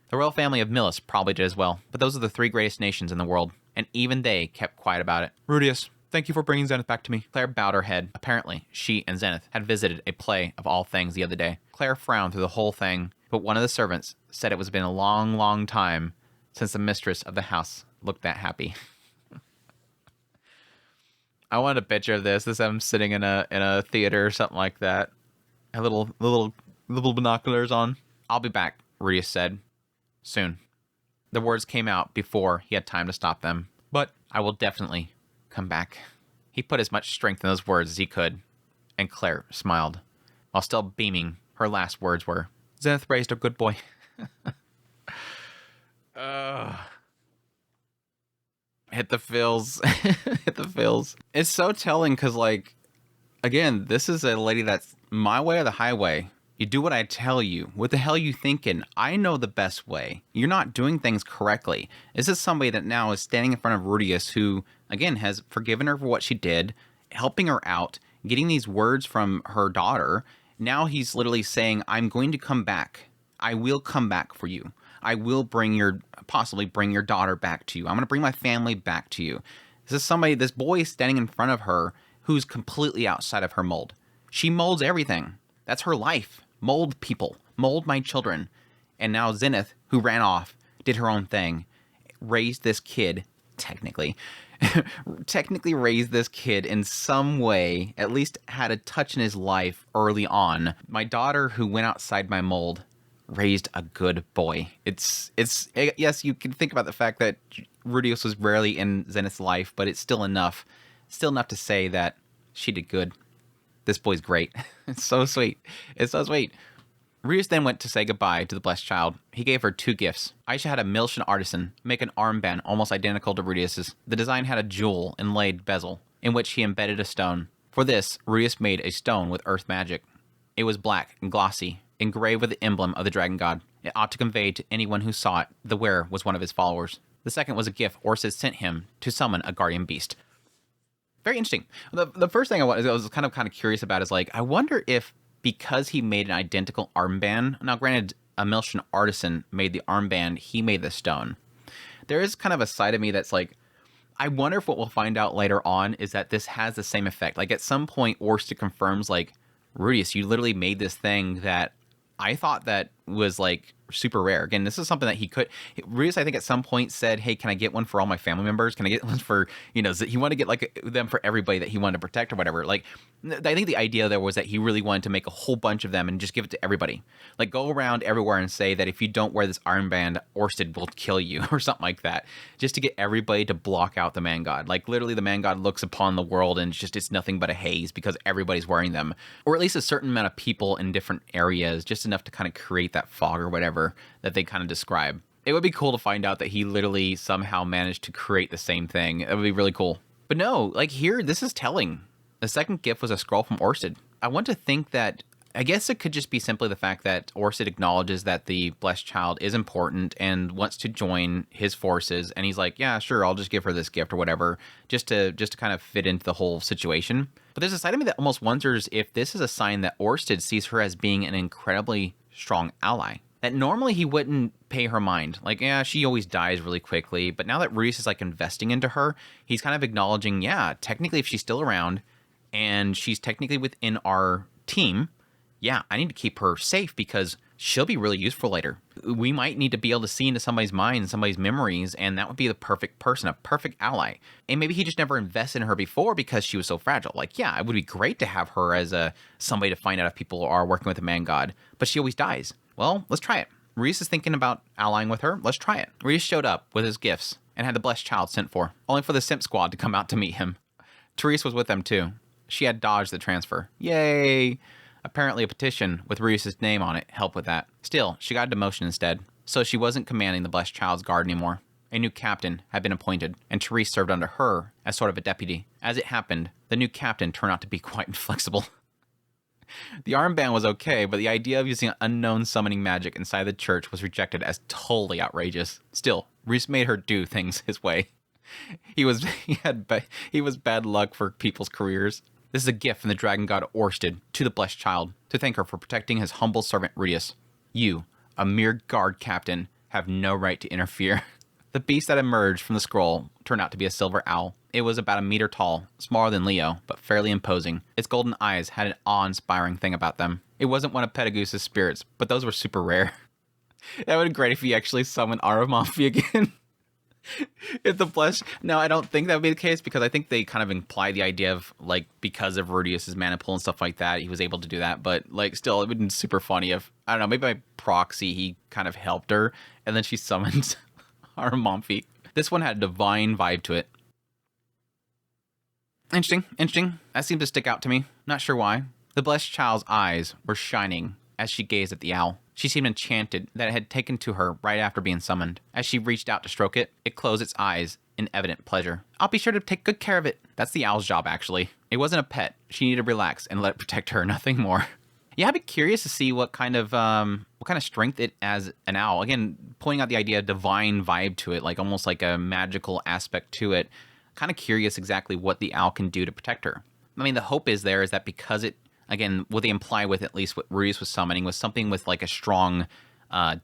The royal family of Millis probably did as well, but those are the 3 greatest nations in the world, and even they kept quiet about it. Rudius, thank you for bringing Zenith back to me. Claire bowed her head. Apparently, she and Zenith had visited a play of all things the other day. Claire frowned through the whole thing, but one of the servants said it was been a long, long time since the mistress of the house looked that happy. I wanted a picture of this. I'm sitting in a theater or something like that. A little binoculars on. I'll be back, Rudius said. Soon. The words came out before he had time to stop them. But I will definitely come back. He put as much strength in those words as he could, and Claire smiled. While still beaming, her last words were, Zenith raised a good boy. Hit the feels. Hit the feels. It's so telling because, like, again, this is a lady that's my way or the highway. You do what I tell you. What the hell are you thinking? I know the best way. You're not doing things correctly. This is somebody that now is standing in front of Rudius who, again, has forgiven her for what she did, helping her out, getting these words from her daughter. Now he's literally saying, I'm going to come back. I will come back for you. I will possibly bring your daughter back to you. I'm going to bring my family back to you. This boy is standing in front of her who's completely outside of her mold. She molds everything. That's her life. Mold people. Mold my children. And now Zenith, who ran off, did her own thing. Raised this kid, technically raised this kid in some way, at least had a touch in his life early on. My daughter, who went outside my mold, raised a good boy. It's yes, you can think about the fact that Rudius was rarely in Zenith's life, but it's still enough to say that she did good. This boy's great. It's so sweet. It's so sweet. Rudius then went to say goodbye to the blessed child. He gave her 2 gifts. Aisha had a Miltian artisan make an armband almost identical to Rudius's. The design had a jewel inlaid bezel, in which he embedded a stone. For this, Rudius made a stone with earth magic. It was black and glossy, engraved with the emblem of the dragon god. It ought to convey to anyone who saw it the wearer was one of his followers. The second was a gift Orsid sent him to summon a guardian beast. Very interesting. The first thing I was kind of curious about is, like, I wonder if because he made an identical armband, now granted, a Miltian artisan made the armband, he made the stone. There is kind of a side of me that's like, I wonder if what we'll find out later on is that this has the same effect. Like, at some point, Orsid confirms, like, Rudius, you literally made this thing that I thought that was, like, super rare. Again, this is something that Rudius, I think, at some point said, hey, can I get one for all my family members? Can I get one for, he wanted to get, like, them for everybody that he wanted to protect or whatever. Like, I think the idea there was that he really wanted to make a whole bunch of them and just give it to everybody. Like, go around everywhere and say that if you don't wear this armband, Orsid will kill you or something like that. Just to get everybody to block out the man god. Like, literally, the man god looks upon the world and it's nothing but a haze because everybody's wearing them. Or at least a certain amount of people in different areas, just enough to kind of create that fog or whatever that they kind of describe. It would be cool to find out that he literally somehow managed to create the same thing. That would be really cool. But no, like, here, this is telling. The second gift was a scroll from Orsid. I want to think that, I guess it could just be simply the fact that Orsid acknowledges that the blessed child is important and wants to join his forces, and he's like, yeah, sure, I'll just give her this gift or whatever, just to kind of fit into the whole situation. But there's a side of me that almost wonders if this is a sign that Orsid sees her as being an incredibly strong ally. That normally he wouldn't pay her mind. Like, yeah, she always dies really quickly. But now that Rudius is, like, investing into her, he's kind of acknowledging, yeah, technically if she's still around and she's technically within our team, yeah, I need to keep her safe because she'll be really useful later. We might need to be able to see into somebody's mind, somebody's memories, and that would be the perfect person, a perfect ally. And maybe he just never invested in her before because she was so fragile. Like, yeah, it would be great to have her as somebody to find out if people are working with a man god, but she always dies. Well, let's try it. Rudius is thinking about allying with her. Let's try it. Rudius showed up with his gifts and had the blessed child sent for, only for the simp squad to come out to meet him. Therese was with them too. She had dodged the transfer. Yay! Apparently a petition with Rudius's name on it helped with that. Still, she got a demotion instead, so she wasn't commanding the blessed child's guard anymore. A new captain had been appointed, and Therese served under her as sort of a deputy. As it happened, the new captain turned out to be quite inflexible. The armband was okay, but the idea of using unknown summoning magic inside the church was rejected as totally outrageous. Still, Reese made her do things his way. He was bad luck for people's careers. This is a gift from the dragon god Orsted to the blessed child to thank her for protecting his humble servant Rudius. You, a mere guard captain, have no right to interfere. The beast that emerged from the scroll turned out to be a silver owl. It was about a meter tall, smaller than Leo, but fairly imposing. Its golden eyes had an awe-inspiring thing about them. It wasn't one of Pedagoose's spirits, but those were super rare. That would be great if he actually summoned Aramomfi again. If the blessed... No, I don't think that would be the case, because I think they kind of imply the idea of, like, because of Rudius's mana pool and stuff like that, he was able to do that. But, like, still, it would be super funny if, I don't know, maybe by proxy he kind of helped her, and then she summoned Aramomfi. This one had a divine vibe to it. Interesting. That seemed to stick out to me. Not sure why. The blessed child's eyes were shining as she gazed at the owl. She seemed enchanted that it had taken to her right after being summoned. As she reached out to stroke it, it closed its eyes in evident pleasure. I'll be sure to take good care of it. That's the owl's job, actually. It wasn't a pet. She needed to relax and let it protect her, nothing more. Yeah, I'd be curious to see what kind of strength it as an owl. Again, pointing out the idea of divine vibe to it, like almost like a magical aspect to it. Kind of curious exactly what the owl can do to protect her. I mean, the hope is that because it, again, what they imply with at least what Rudius was summoning was something with like a strong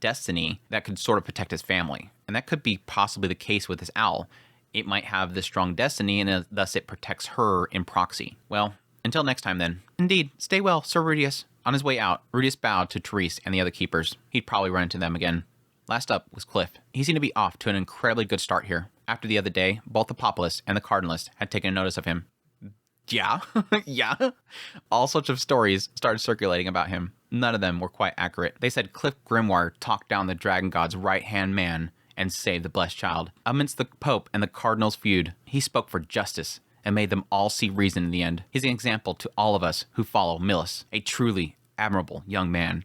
destiny that could sort of protect his family. And that could be possibly the case with this owl. It might have this strong destiny and thus it protects her in proxy. Well, until next time then. Indeed, stay well, Sir Rudius. On his way out, Rudius bowed to Therese and the other keepers. He'd probably run into them again. Last up was Cliff. He seemed to be off to an incredibly good start here. After the other day, both the Populist and the Cardinalist had taken notice of him. Yeah, yeah. All sorts of stories started circulating about him. None of them were quite accurate. They said Cliff Grimoire talked down the Dragon God's right-hand man and saved the blessed child. Amidst the Pope and the Cardinal's feud, he spoke for justice and made them all see reason in the end. He's an example to all of us who follow Millis, a truly admirable young man.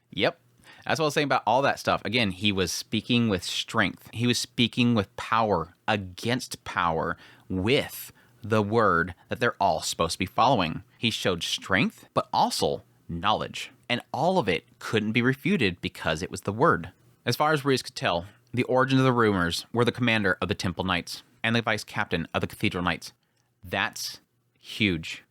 Yep. That's what I was saying about all that stuff. Again, he was speaking with strength. He was speaking with power against power with the word that they're all supposed to be following. He showed strength, but also knowledge. And all of it couldn't be refuted because it was the word. As far as Rudius could tell, the origin of the rumors were the commander of the Temple Knights and the vice captain of the Cathedral Knights. That's huge.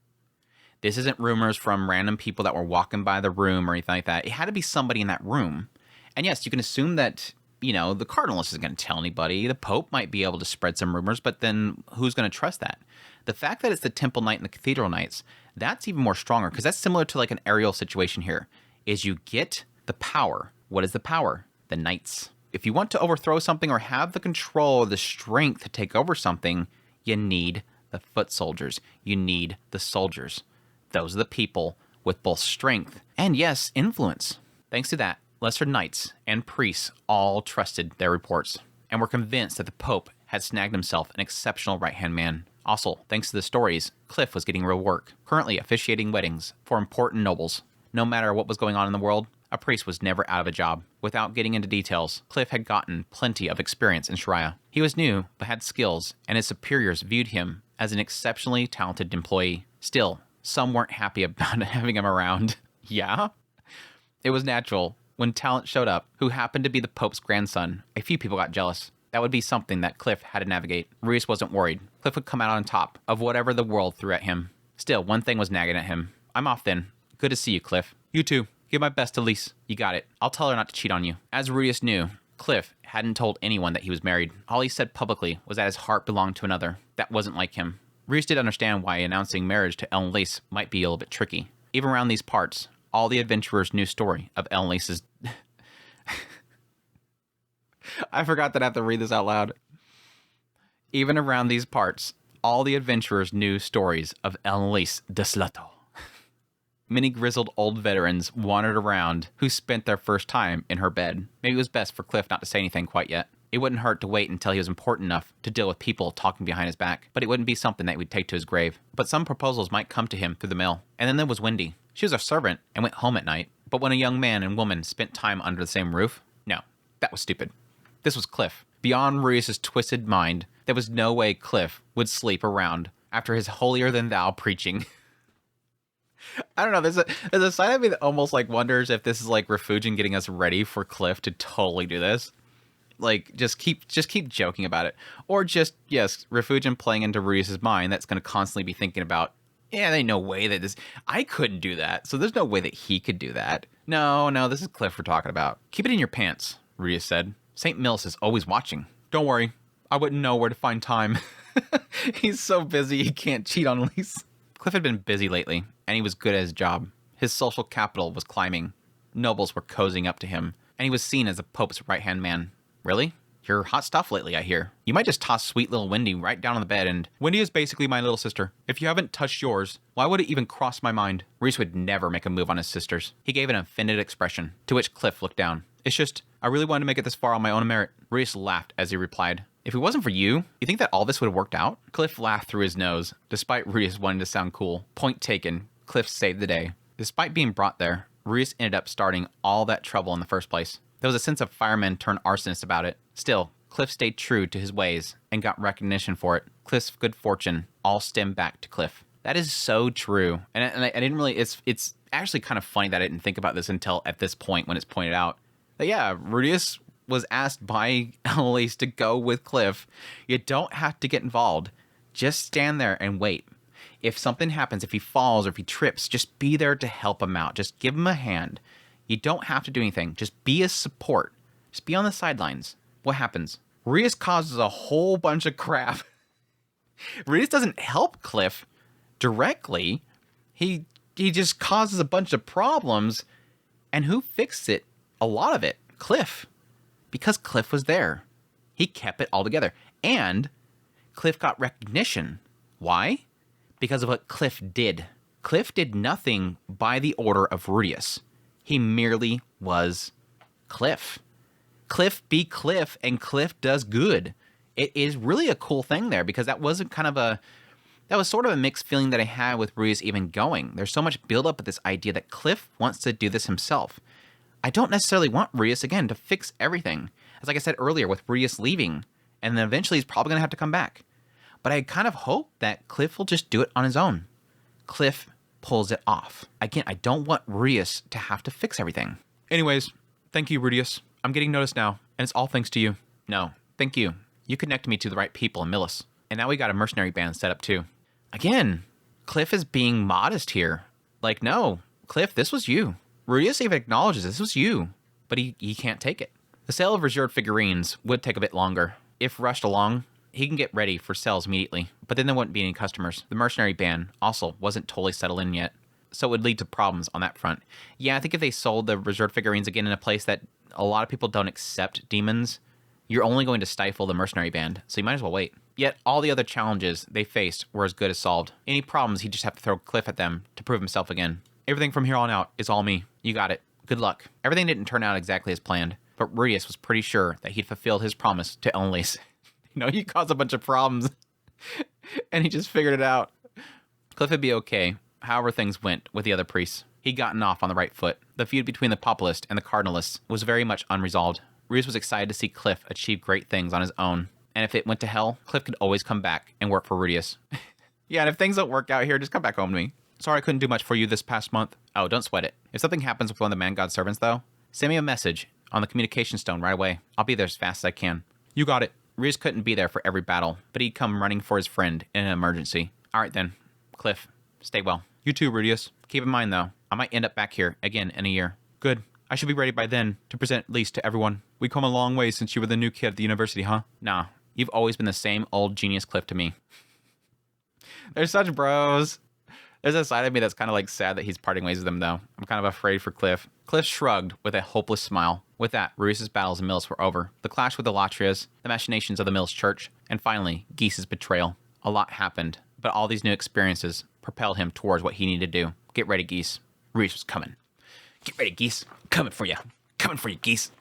This isn't rumors from random people that were walking by the room or anything like that. It had to be somebody in that room. And yes, you can assume that, the Cardinalist isn't going to tell anybody. The Pope might be able to spread some rumors, but then who's going to trust that? The fact that it's the Temple Knight and the Cathedral Knights, that's even more stronger, because that's similar to like an Ariel situation here, is you get the power. What is the power? The Knights. If you want to overthrow something or have the control or the strength to take over something, you need the foot soldiers. You need the soldiers. Those are the people with both strength and, yes, influence. Thanks to that, lesser knights and priests all trusted their reports and were convinced that the Pope had snagged himself an exceptional right-hand man. Also, thanks to the stories, Cliff was getting real work, currently officiating weddings for important nobles. No matter what was going on in the world, a priest was never out of a job. Without getting into details, Cliff had gotten plenty of experience in Shariah. He was new, but had skills, and his superiors viewed him as an exceptionally talented employee. Still, some weren't happy about having him around. Yeah? It was natural. When talent showed up, who happened to be the Pope's grandson, a few people got jealous. That would be something that Cliff had to navigate. Rudius wasn't worried. Cliff would come out on top of whatever the world threw at him. Still, one thing was nagging at him. I'm off then. Good to see you, Cliff. You too. Give my best to Lise. You got it. I'll tell her not to cheat on you. As Rudius knew, Cliff hadn't told anyone that he was married. All he said publicly was that his heart belonged to another. That wasn't like him. Rudius did understand why announcing marriage to Ellen Lise might be a little bit tricky. Even around these parts, all the adventurers knew story of Ellen Lise's... I forgot that I have to read this out loud. Even around these parts, all the adventurers knew stories of Ellen Lise de Slato. Many grizzled old veterans wandered around who spent their first time in her bed. Maybe it was best for Cliff not to say anything quite yet. It wouldn't hurt to wait until he was important enough to deal with people talking behind his back, but it wouldn't be something that would take to his grave. But some proposals might come to him through the mail. And then there was Wendy. She was a servant and went home at night. But when a young man and woman spent time under the same roof, no, that was stupid. This was Cliff. Beyond Ruius' twisted mind, there was no way Cliff would sleep around after his holier-than-thou preaching. I don't know, there's a side of me that almost like wonders if this is like Refugin getting us ready for Cliff to totally do this. Like, just keep joking about it. Or just, yes, Refugin playing into Ruius' mind that's going to constantly be thinking about, yeah, there ain't no way that this... I couldn't do that, so there's no way that he could do that. No, this is Cliff we're talking about. Keep it in your pants, Ruius said. St. Mills is always watching. Don't worry, I wouldn't know where to find time. He's so busy he can't cheat on Lise. Cliff had been busy lately, and he was good at his job. His social capital was climbing. Nobles were cozying up to him, and he was seen as the Pope's right-hand man. Really? You're hot stuff lately, I hear. You might just toss sweet little Wendy right down on the bed and... Wendy is basically my little sister. If you haven't touched yours, why would it even cross my mind? Reese would never make a move on his sisters. He gave an offended expression, to which Cliff looked down. It's just, I really wanted to make it this far on my own merit. Reese laughed as he replied, if it wasn't for you, you think that all this would have worked out? Cliff laughed through his nose, despite Reese wanting to sound cool. Point taken, Cliff saved the day. Despite being brought there, Reese ended up starting all that trouble in the first place. There was a sense of fireman turned arsonist about it. Still, Cliff stayed true to his ways and got recognition for it. Cliff's good fortune all stemmed back to Cliff. That is so true. And I didn't really... It's actually kind of funny that I didn't think about this until at this point when it's pointed out. That, yeah, Rudius was asked by Elise to go with Cliff. You don't have to get involved. Just stand there and wait. If something happens, if he falls or if he trips, just be there to help him out. Just give him a hand. You don't have to do anything. Just be a support. Just be on the sidelines. What happens? Reus causes a whole bunch of crap. Reus doesn't help Cliff directly. He just causes a bunch of problems. And who fixed it? A lot of it. Cliff. Because Cliff was there. He kept it all together. And Cliff got recognition. Why? Because of what Cliff did. Cliff did nothing by the order of Rudius. He merely was Cliff. Cliff be Cliff, and Cliff does good. It is really a cool thing there, because that wasn't kind of a... That was sort of a mixed feeling that I had with Rudius even going. There's so much build-up of this idea that Cliff wants to do this himself. I don't necessarily want Rudius, again, to fix everything. As like I said earlier, with Rudius leaving, and then eventually he's probably going to have to come back. But I kind of hope that Cliff will just do it on his own. Cliff pulls it off. Again, I don't want Rudius to have to fix everything. Anyways, thank you, Rudius. I'm getting noticed now, and it's all thanks to you. No, thank you. You connected me to the right people in Millis. And now we got a mercenary band set up too. Again, Cliff is being modest here. Like, no, Cliff, this was you. Rudius even acknowledges this was you, but he can't take it. The sale of reserved figurines would take a bit longer. If rushed along, he can get ready for sales immediately, but then there wouldn't be any customers. The mercenary ban also wasn't totally settled in yet, so it would lead to problems on that front. Yeah, I think if they sold the reserved figurines again in a place that a lot of people don't accept demons, you're only going to stifle the mercenary band, so you might as well wait. Yet, all the other challenges they faced were as good as solved. Any problems, he'd just have to throw Cliff at them to prove himself again. Everything from here on out is all me. You got it. Good luck. Everything didn't turn out exactly as planned, but Rudius was pretty sure that he'd fulfilled his promise to Elise. He caused a bunch of problems, and he just figured it out. Cliff would be okay, however things went with the other priests. He'd gotten off on the right foot. The feud between the Populist and the Cardinalists was very much unresolved. Rudius was excited to see Cliff achieve great things on his own, and if it went to hell, Cliff could always come back and work for Rudius. Yeah, and if things don't work out here, just come back home to me. Sorry I couldn't do much for you this past month. Oh, don't sweat it. If something happens with one of the Man God servants, though, send me a message on the communication stone right away. I'll be there as fast as I can. You got it. Rudius couldn't be there for every battle, but he'd come running for his friend in an emergency. All right then, Cliff, stay well. You too, Rudius. Keep in mind, though, I might end up back here again in a year. Good. I should be ready by then to present Lise to everyone. We've come a long way since you were the new kid at the university, huh? Nah, you've always been the same old genius Cliff to me. They're such bros. There's a side of me that's kind of like sad that he's parting ways with them, though. I'm kind of afraid for Cliff. Cliff shrugged with a hopeless smile. With that, Rudius' battles in Mills were over. The clash with the Latrias, the machinations of the Mills church, and finally, Geese's betrayal. A lot happened, but all these new experiences propelled him towards what he needed to do. Get ready, Geese. Rudius was coming. Get ready, Geese. Coming for you. Coming for you, Geese.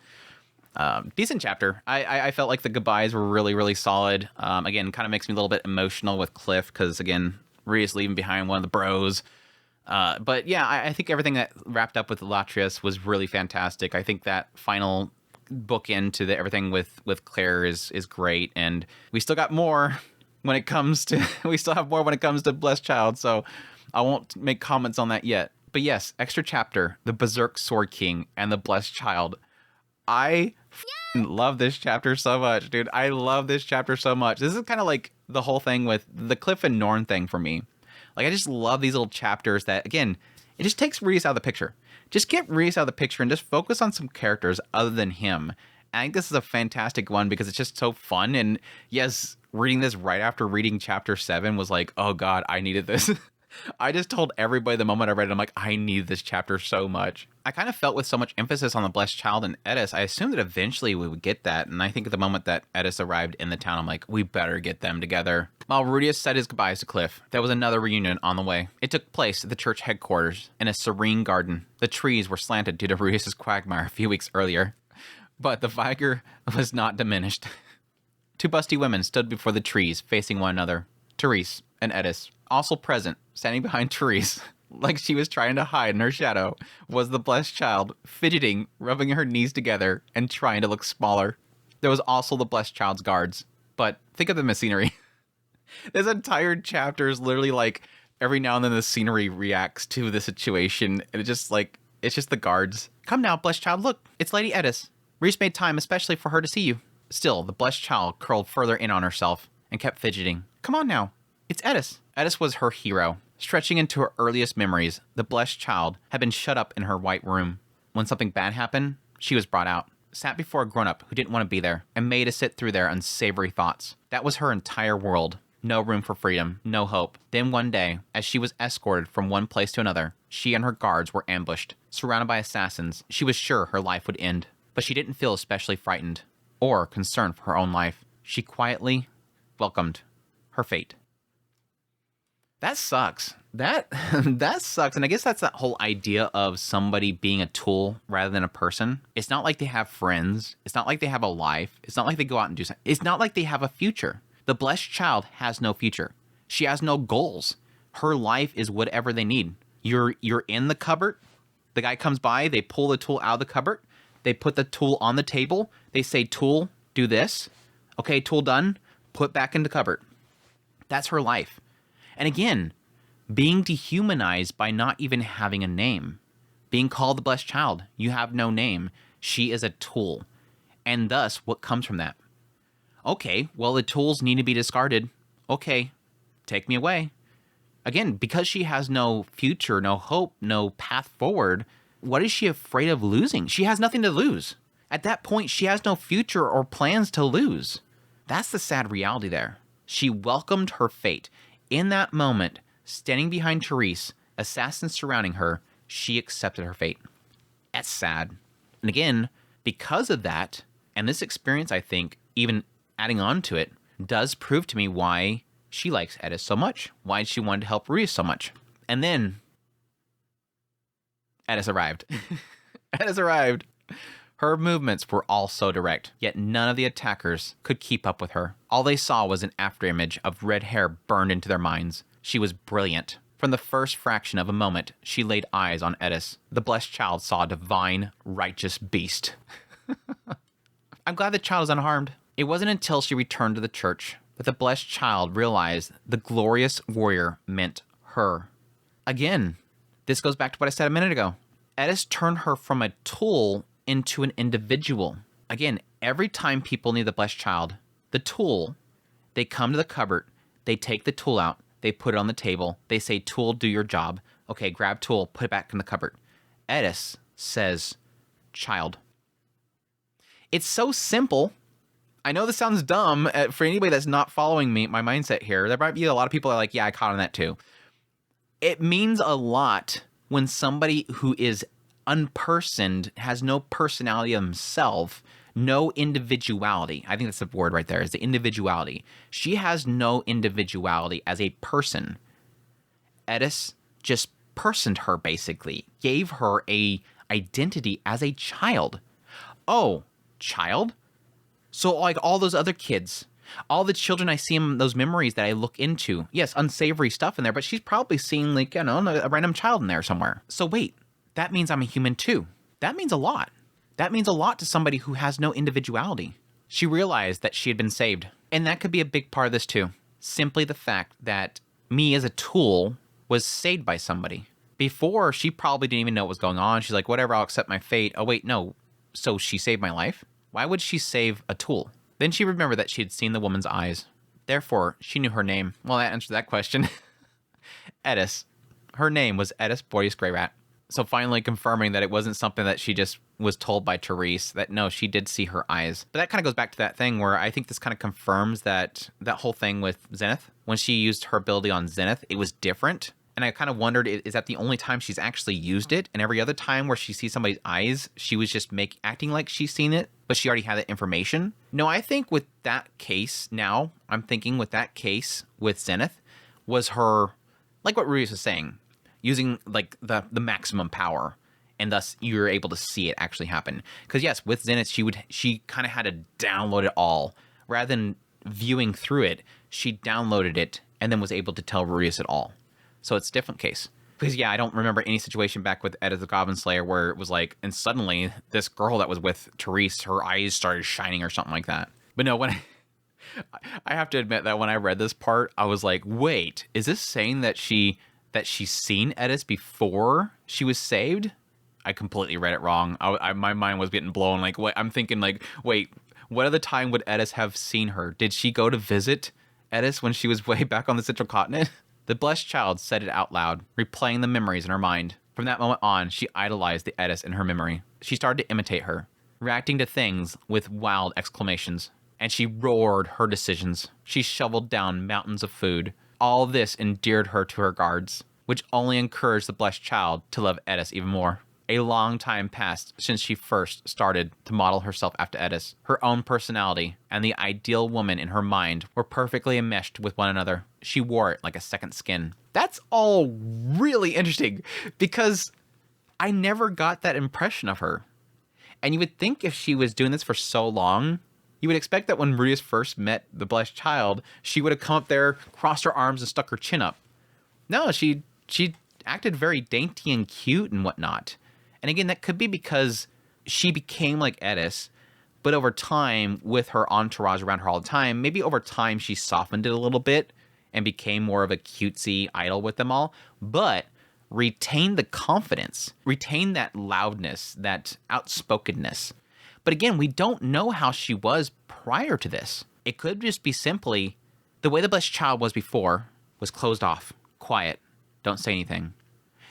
Decent chapter. I felt like the goodbyes were really, really solid. Again, kind of makes me a little bit emotional with Cliff because, again, Rhea's leaving behind one of the bros. But yeah, I think everything that wrapped up with Latria was really fantastic. I think that final bookend to everything with Claire is great, and we still got more when it comes to we still have more when it comes to Blessed Child. So I won't make comments on that yet. But yes, extra chapter, the Berserk Sword King and the Blessed Child. I love this chapter so much, dude. I love this chapter so much. This is kind of like the whole thing with the Cliff and Norn thing for me. Like, I just love these little chapters that, again, it just takes Reese out of the picture. Just get Reese out of the picture and just focus on some characters other than him. I think this is a fantastic one because it's just so fun. And yes, reading this right after reading chapter 7 was like, oh God, I needed this. I just told everybody the moment I read it, I'm like, I need this chapter so much. I kind of felt with so much emphasis on the Blessed Child and Eris, I assumed that eventually we would get that. And I think at the moment that Eris arrived in the town, I'm like, we better get them together. While Rudius said his goodbyes to Cliff, there was another reunion on the way. It took place at the church headquarters in a serene garden. The trees were slanted due to Rudius's quagmire a few weeks earlier. But the vigor was not diminished. Two busty women stood before the trees, facing one another. Therese and Eris. Also present, standing behind Therese, like she was trying to hide in her shadow, was the Blessed Child, fidgeting, rubbing her knees together, and trying to look smaller. There was also the Blessed Child's guards. But think of the scenery. This entire chapter is literally like, every now and then the scenery reacts to the situation, and it's just the guards. Come now, Blessed Child, look, it's Lady Eris. Reese made time especially for her to see you. Still, the Blessed Child curled further in on herself and kept fidgeting. Come on now, it's Eris. Eris was her hero. Stretching into her earliest memories, the Blessed Child had been shut up in her white room. When something bad happened, she was brought out, sat before a grown-up who didn't want to be there, and made to sit through their unsavory thoughts. That was her entire world. No room for freedom, no hope. Then one day, as she was escorted from one place to another, she and her guards were ambushed. Surrounded by assassins, she was sure her life would end. But she didn't feel especially frightened or concerned for her own life. She quietly welcomed her fate. That sucks. That sucks. And I guess that's that whole idea of somebody being a tool rather than a person. It's not like they have friends. It's not like they have a life. It's not like they go out and do something. It's not like they have a future. The Blessed Child has no future. She has no goals. Her life is whatever they need. You're in the cupboard. The guy comes by. They pull the tool out of the cupboard. They put the tool on the table. They say, tool, do this. Okay, tool done. Put back in the cupboard. That's her life. And again, being dehumanized by not even having a name. Being called the Blessed Child. You have no name. She is a tool. And thus, what comes from that? Okay, well, the tools need to be discarded. Okay, take me away. Again, because she has no future, no hope, no path forward, what is she afraid of losing? She has nothing to lose. At that point, she has no future or plans to lose. That's the sad reality there. She welcomed her fate. In that moment, standing behind Therese, assassins surrounding her, she accepted her fate. That's sad. And again, because of that, and this experience, I think, even adding on to it, does prove to me why she likes Eris so much, why she wanted to help Reese so much. And then, Eris arrived. Eris arrived. Her movements were all so direct, yet none of the attackers could keep up with her. All they saw was an afterimage of red hair burned into their minds. She was brilliant. From the first fraction of a moment, she laid eyes on Eris. The Blessed Child saw a divine, righteous beast. I'm glad the child is unharmed. It wasn't until she returned to the church that the Blessed Child realized the glorious warrior meant her. Again, this goes back to what I said a minute ago. Eris turned her from a tool into an individual. Again, every time people need the Blessed Child, the tool, they come to the cupboard, they take the tool out, they put it on the table, they say, tool, do your job. Okay, grab tool, put it back in the cupboard. Eris says, child. It's so simple. I know this sounds dumb for anybody that's not following me, my mindset here. There might be a lot of people that are like, yeah, I caught on that too. It means a lot when somebody who is unpersoned, has no personality himself, no individuality. I think that's the word right there, is the individuality. She has no individuality as a person. Eris just personed her, basically. Gave her a identity as a child. Oh, child? So, like, all those other kids, all the children I see in those memories that I look into, yes, unsavory stuff in there, but she's probably seeing, like, you know, a random child in there somewhere. So wait, that means I'm a human too. That means a lot. That means a lot to somebody who has no individuality. She realized that she had been saved. And that could be a big part of this too. Simply the fact that me as a tool was saved by somebody. Before, she probably didn't even know what was going on. She's like, whatever, I'll accept my fate. Oh, wait, no. So she saved my life? Why would she save a tool? Then she remembered that she had seen the woman's eyes. Therefore, she knew her name. Well, that answered that question. Eris. Her name was Eris Boreas Greyrat. So finally confirming that it wasn't something that she just was told by Therese, that no, she did see her eyes. But that kind of goes back to that thing where I think this kind of confirms that whole thing with Zenith. When she used her ability on Zenith, it was different. And I kind of wondered, is that the only time she's actually used it? And every other time where she sees somebody's eyes, she was just acting like she's seen it, but she already had that information? No, I think with that case now, I'm thinking with that case with Zenith, was her, like what Ruiz was saying, using like the maximum power, and thus you're able to see it actually happen. Because yes, with Zenith, she kind of had to download it all. Rather than viewing through it, she downloaded it and then was able to tell Ruiz it all. So it's a different case. Because yeah, I don't remember any situation back with Eris the Goblin Slayer where it was like, and suddenly this girl that was with Therese, her eyes started shining or something like that. But no, when I have to admit that when I read this part, I was like, wait, is this saying that she's seen Eris before she was saved? I completely read it wrong. My mind was getting blown. Like, what? I'm thinking like, wait, what other time would Eris have seen her? Did she go to visit Eris when she was way back on the Central Continent? The blessed child said it out loud, replaying the memories in her mind. From that moment on, she idolized the Eris in her memory. She started to imitate her, reacting to things with wild exclamations. And she roared her decisions. She shoveled down mountains of food. All this endeared her to her guards, which only encouraged the blessed child to love Eris even more. A long time passed since she first started to model herself after Eris. Her own personality and the ideal woman in her mind were perfectly enmeshed with one another. She wore it like a second skin. That's all really interesting because I never got that impression of her. And you would think if she was doing this for so long, you would expect that when Ruiz first met the blessed child, she would have come up there, crossed her arms, and stuck her chin up. No, she acted very dainty and cute and whatnot. And again, that could be because she became like Eris, but over time, with her entourage around her all the time, maybe over time she softened it a little bit and became more of a cutesy idol with them all, but retained the confidence, retained that loudness, that outspokenness. But again, we don't know how she was prior to this. It could just be simply the way the blessed child was before was closed off, quiet, don't say anything.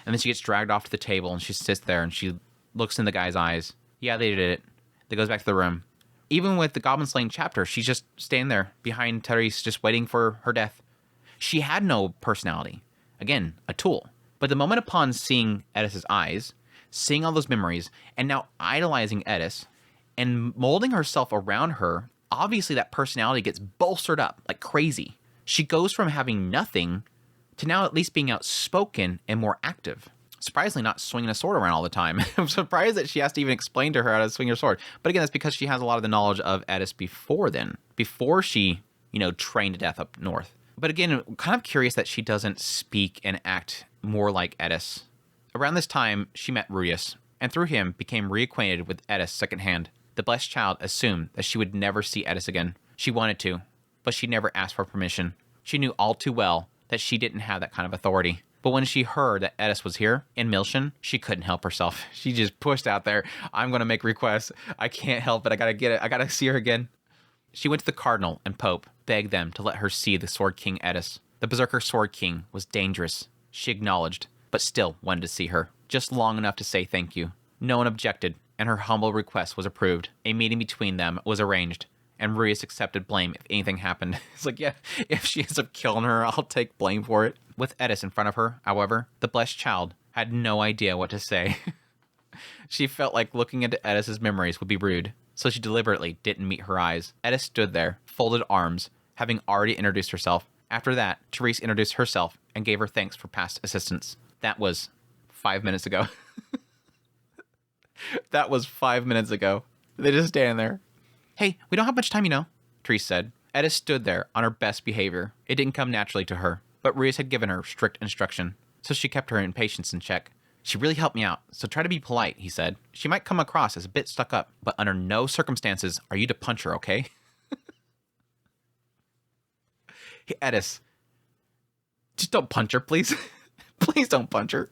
And then she gets dragged off to the table and she sits there and she looks in the guy's eyes. Yeah, they did it. They goes back to the room. Even with the Goblin Slaying chapter, she's just standing there behind Therese, just waiting for her death. She had no personality. Again, a tool. But the moment upon seeing Eris's eyes, seeing all those memories, and now idolizing Eris, and molding herself around her, obviously that personality gets bolstered up like crazy. She goes from having nothing to now at least being outspoken and more active. Surprisingly, not swinging a sword around all the time. I'm surprised that she has to even explain to her how to swing her sword. But again, that's because she has a lot of the knowledge of Eris before then, before she, trained to death up north. But again, kind of curious that she doesn't speak and act more like Eris. Around this time, she met Ruiz, and through him became reacquainted with Eris secondhand. The blessed child assumed that she would never see Eris again. She wanted to, but she never asked for permission. She knew all too well that she didn't have that kind of authority. But when she heard that Eris was here in Milshan, she couldn't help herself. She just pushed out there, I'm going to make requests. I can't help it. I got to get it. I got to see her again. She went to the Cardinal and Pope, begged them to let her see the Sword King Eris. The Berserker Sword King was dangerous, she acknowledged, but still wanted to see her. Just long enough to say thank you. No one objected, and her humble request was approved. A meeting between them was arranged, and Ruiz accepted blame if anything happened. It's like, yeah, if she ends up killing her, I'll take blame for it. With Eris in front of her, however, the blessed child had no idea what to say. She felt like looking into Eris's memories would be rude, so she deliberately didn't meet her eyes. Eris stood there, folded arms, having already introduced herself. After that, Therese introduced herself and gave her thanks for past assistance. That was 5 minutes ago. That was 5 minutes ago. They're just standing there. Hey, we don't have much time, you know, Therese said. Eris stood there on her best behavior. It didn't come naturally to her, but Rias had given her strict instruction, so she kept her impatience in check. She really helped me out, so try to be polite, he said. She might come across as a bit stuck up, but under no circumstances are you to punch her, okay? Hey, Eris, just don't punch her, please. Please don't punch her.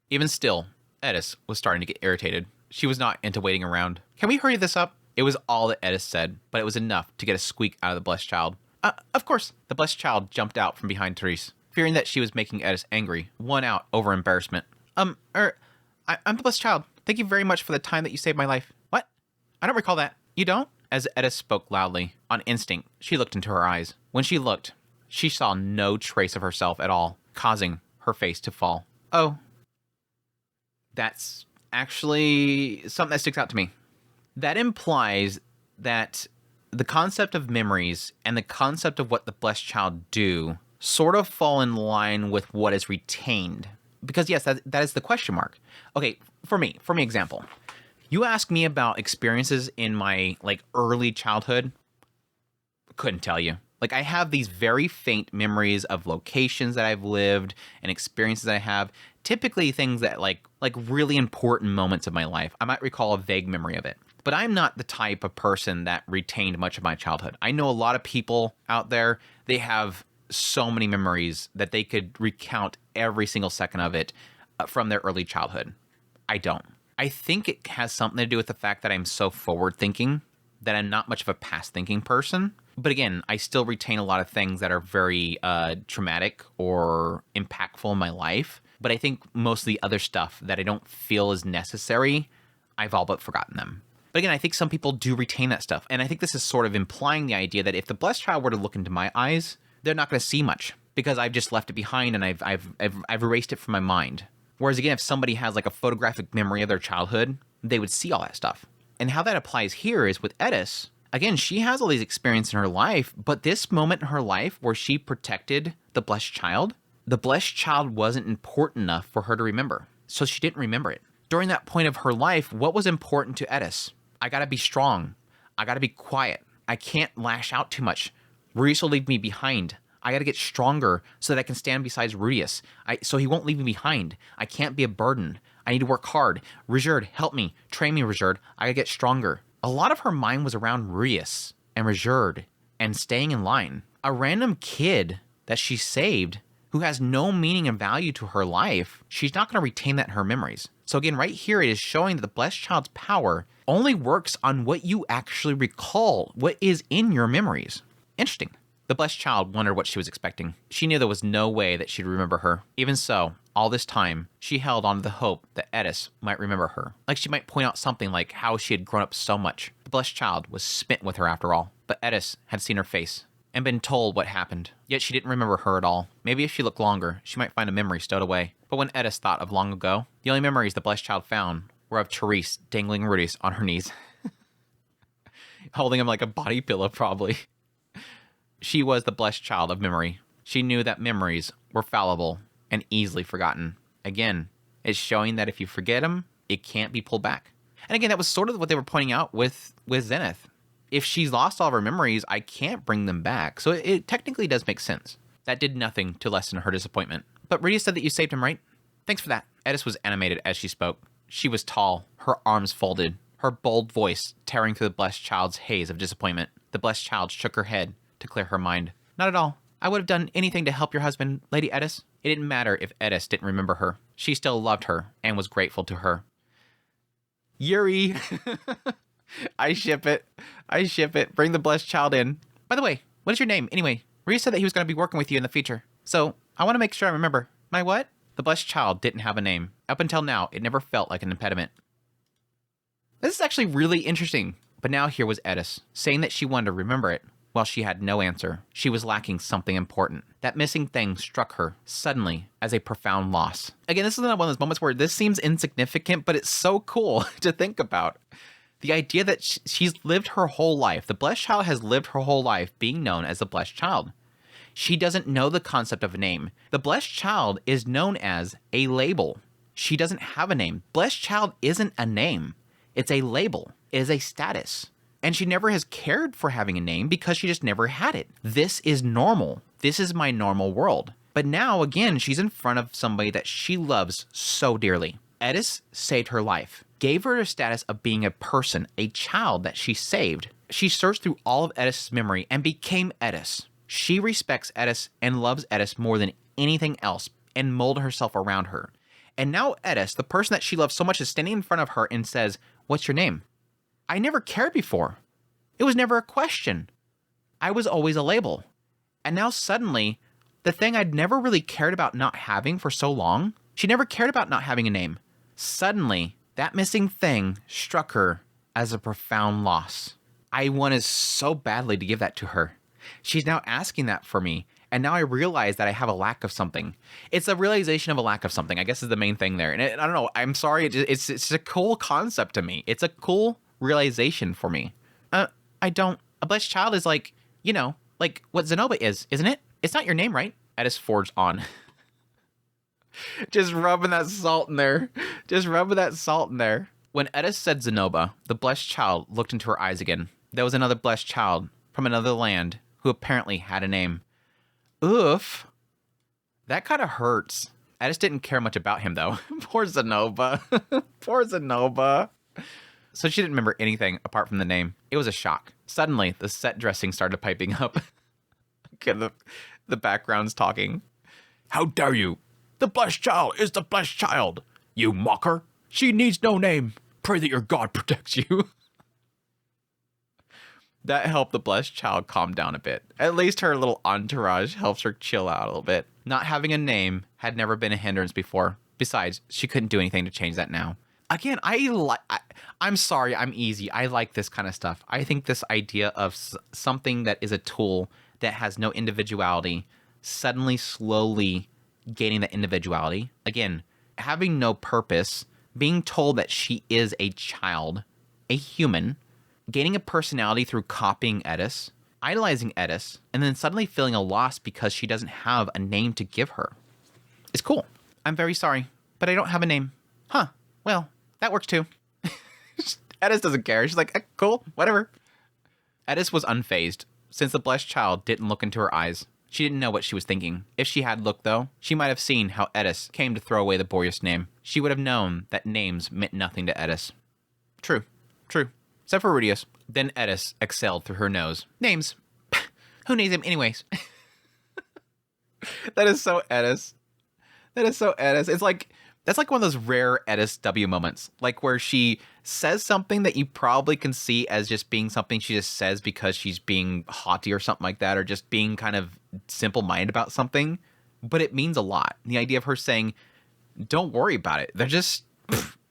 Even still, Eris was starting to get irritated. She was not into waiting around. Can we hurry this up? It was all that Eris said, but it was enough to get a squeak out of the blessed child. Of course. The blessed child jumped out from behind Therese, fearing that she was making Eris angry, won out over embarrassment. I'm the blessed child. Thank you very much for the time that you saved my life. What? I don't recall that. You don't? As Eris spoke loudly, on instinct, she looked into her eyes. When she looked, she saw no trace of herself at all, causing her face to fall. Oh. That's actually something that sticks out to me. That implies that the concept of memories and the concept of what the blessed child do sort of fall in line with what is retained. Because yes, that is the question mark. Okay, for me example. You ask me about experiences in my early childhood, couldn't tell you. I have these very faint memories of locations that I've lived and experiences that I have. Typically things that like really important moments of my life. I might recall a vague memory of it. But I'm not the type of person that retained much of my childhood. I know a lot of people out there, they have so many memories that they could recount every single second of it from their early childhood. I don't. I think it has something to do with the fact that I'm so forward thinking that I'm not much of a past thinking person. But again, I still retain a lot of things that are very traumatic or impactful in my life. But I think most of the other stuff that I don't feel is necessary, I've all but forgotten them. But again, I think some people do retain that stuff. And I think this is sort of implying the idea that if the blessed child were to look into my eyes, they're not going to see much because I've just left it behind and I've erased it from my mind. Whereas again, if somebody has a photographic memory of their childhood, they would see all that stuff. And how that applies here is with Eris, again, she has all these experiences in her life, but this moment in her life where she protected the blessed child wasn't important enough for her to remember. So she didn't remember it. During that point of her life, what was important to Eris? I gotta be strong. I gotta be quiet. I can't lash out too much. Rudius will leave me behind. I gotta get stronger so that I can stand beside Rudius. So he won't leave me behind. I can't be a burden. I need to work hard. Rijerd, help me. Train me, Rijerd. I gotta get stronger. A lot of her mind was around Rudius and Rijerd and staying in line. A random kid that she saved who has no meaning and value to her life, she's not going to retain that in her memories. So again, right here, it is showing that the blessed child's power only works on what you actually recall, what is in your memories. Interesting. The blessed child wondered what she was expecting. She knew there was no way that she'd remember her. Even so, all this time, she held on to the hope that Eris might remember her. She might point out something like how she had grown up so much. The blessed child was smitten with her after all. But Eris had seen her face and been told what happened. Yet she didn't remember her at all. Maybe if she looked longer, she might find a memory stowed away. But when Eris thought of long ago, the only memories the blessed child found were of Therese dangling Rudius on her knees. Holding him like a body pillow, probably. She was the blessed child of memory. She knew that memories were fallible and easily forgotten. Again, it's showing that if you forget them, it can't be pulled back. And again, that was sort of what they were pointing out with Zenith. If she's lost all of her memories, I can't bring them back. So it technically does make sense. That did nothing to lessen her disappointment. But Rudius said that you saved him, right? Thanks for that. Eris was animated as she spoke. She was tall, her arms folded, her bold voice tearing through the blessed child's haze of disappointment. The blessed child shook her head to clear her mind. Not at all. I would have done anything to help your husband, Lady Eris. It didn't matter if Eris didn't remember her. She still loved her and was grateful to her. Yuri! I ship it. I ship it. Bring the blessed child in. By the way, what is your name, anyway? Rhys said that he was going to be working with you in the future. So, I want to make sure I remember. My what? The blessed child didn't have a name. Up until now, it never felt like an impediment. This is actually really interesting. But now here was Eris, saying that she wanted to remember it, while she had no answer. She was lacking something important. That missing thing struck her, suddenly, as a profound loss. Again, this is another one of those moments where this seems insignificant, but it's so cool to think about. The idea that she's lived her whole life, the blessed child has lived her whole life being known as the blessed child. She doesn't know the concept of a name. The blessed child is known as a label. She doesn't have a name. Blessed child isn't a name. It's a label. It is a status. And she never has cared for having a name because she just never had it. This is normal. This is my normal world. But now, again, she's in front of somebody that she loves so dearly. Eris saved her life, gave her a status of being a person, a child that she saved. She searched through all of Eris' memory and became Eris. She respects Eris and loves Eris more than anything else and molded herself around her. And now Eris, the person that she loves so much, is standing in front of her and says, "What's your name?" I never cared before. It was never a question. I was always a label. And now suddenly, the thing I'd never really cared about not having for so long, she never cared about not having a name. Suddenly, that missing thing struck her as a profound loss. I wanted so badly to give that to her. She's now asking that for me. And now I realize that I have a lack of something. It's a realization of a lack of something, I guess, is the main thing there. And I don't know. I'm sorry. It's a cool concept to me. It's a cool realization for me. A blessed child is like, you know, like what Zenobia is, isn't it? It's not your name, right? Eris forged on. Just rubbing that salt in there. Just rubbing that salt in there. When Eris said Zenobia, the blessed child looked into her eyes again. There was another blessed child from another land who apparently had a name. Oof. That kind of hurts. Eris didn't care much about him, though. Poor Zenobia. Poor Zenobia. So she didn't remember anything apart from the name. It was a shock. Suddenly, the set dressing started piping up. Okay, the background's talking. How dare you? The blessed child is the blessed child. You mocker. She needs no name. Pray that your God protects you. That helped the blessed child calm down a bit. At least her little entourage helps her chill out a little bit. Not having a name had never been a hindrance before. Besides, she couldn't do anything to change that now. Again, I'm sorry, I'm easy. I like this kind of stuff. I think this idea of something that is a tool that has no individuality, suddenly, slowly gaining that individuality. Again, having no purpose, being told that she is a child, a human, gaining a personality through copying Eris, idolizing Eris, and then suddenly feeling a loss because she doesn't have a name to give her. It's cool. I'm very sorry, but I don't have a name. Huh. Well, that works too. Eris doesn't care. She's like, cool, whatever. Eris was unfazed, since the blessed child didn't look into her eyes. She didn't know what she was thinking. If she had looked, though, she might have seen how Eris came to throw away the Boreas name. She would have known that names meant nothing to Eris. True. Except for Rudius. Then Eris exhaled through her nose. Names. Who names them anyways? That is so Eris. It's like, that's like one of those rare Eris W moments. Like where she says something that you probably can see as just being something she just says because she's being haughty or something like that, or just being kind of simple-minded about something. But it means a lot. The idea of her saying, don't worry about it. They're just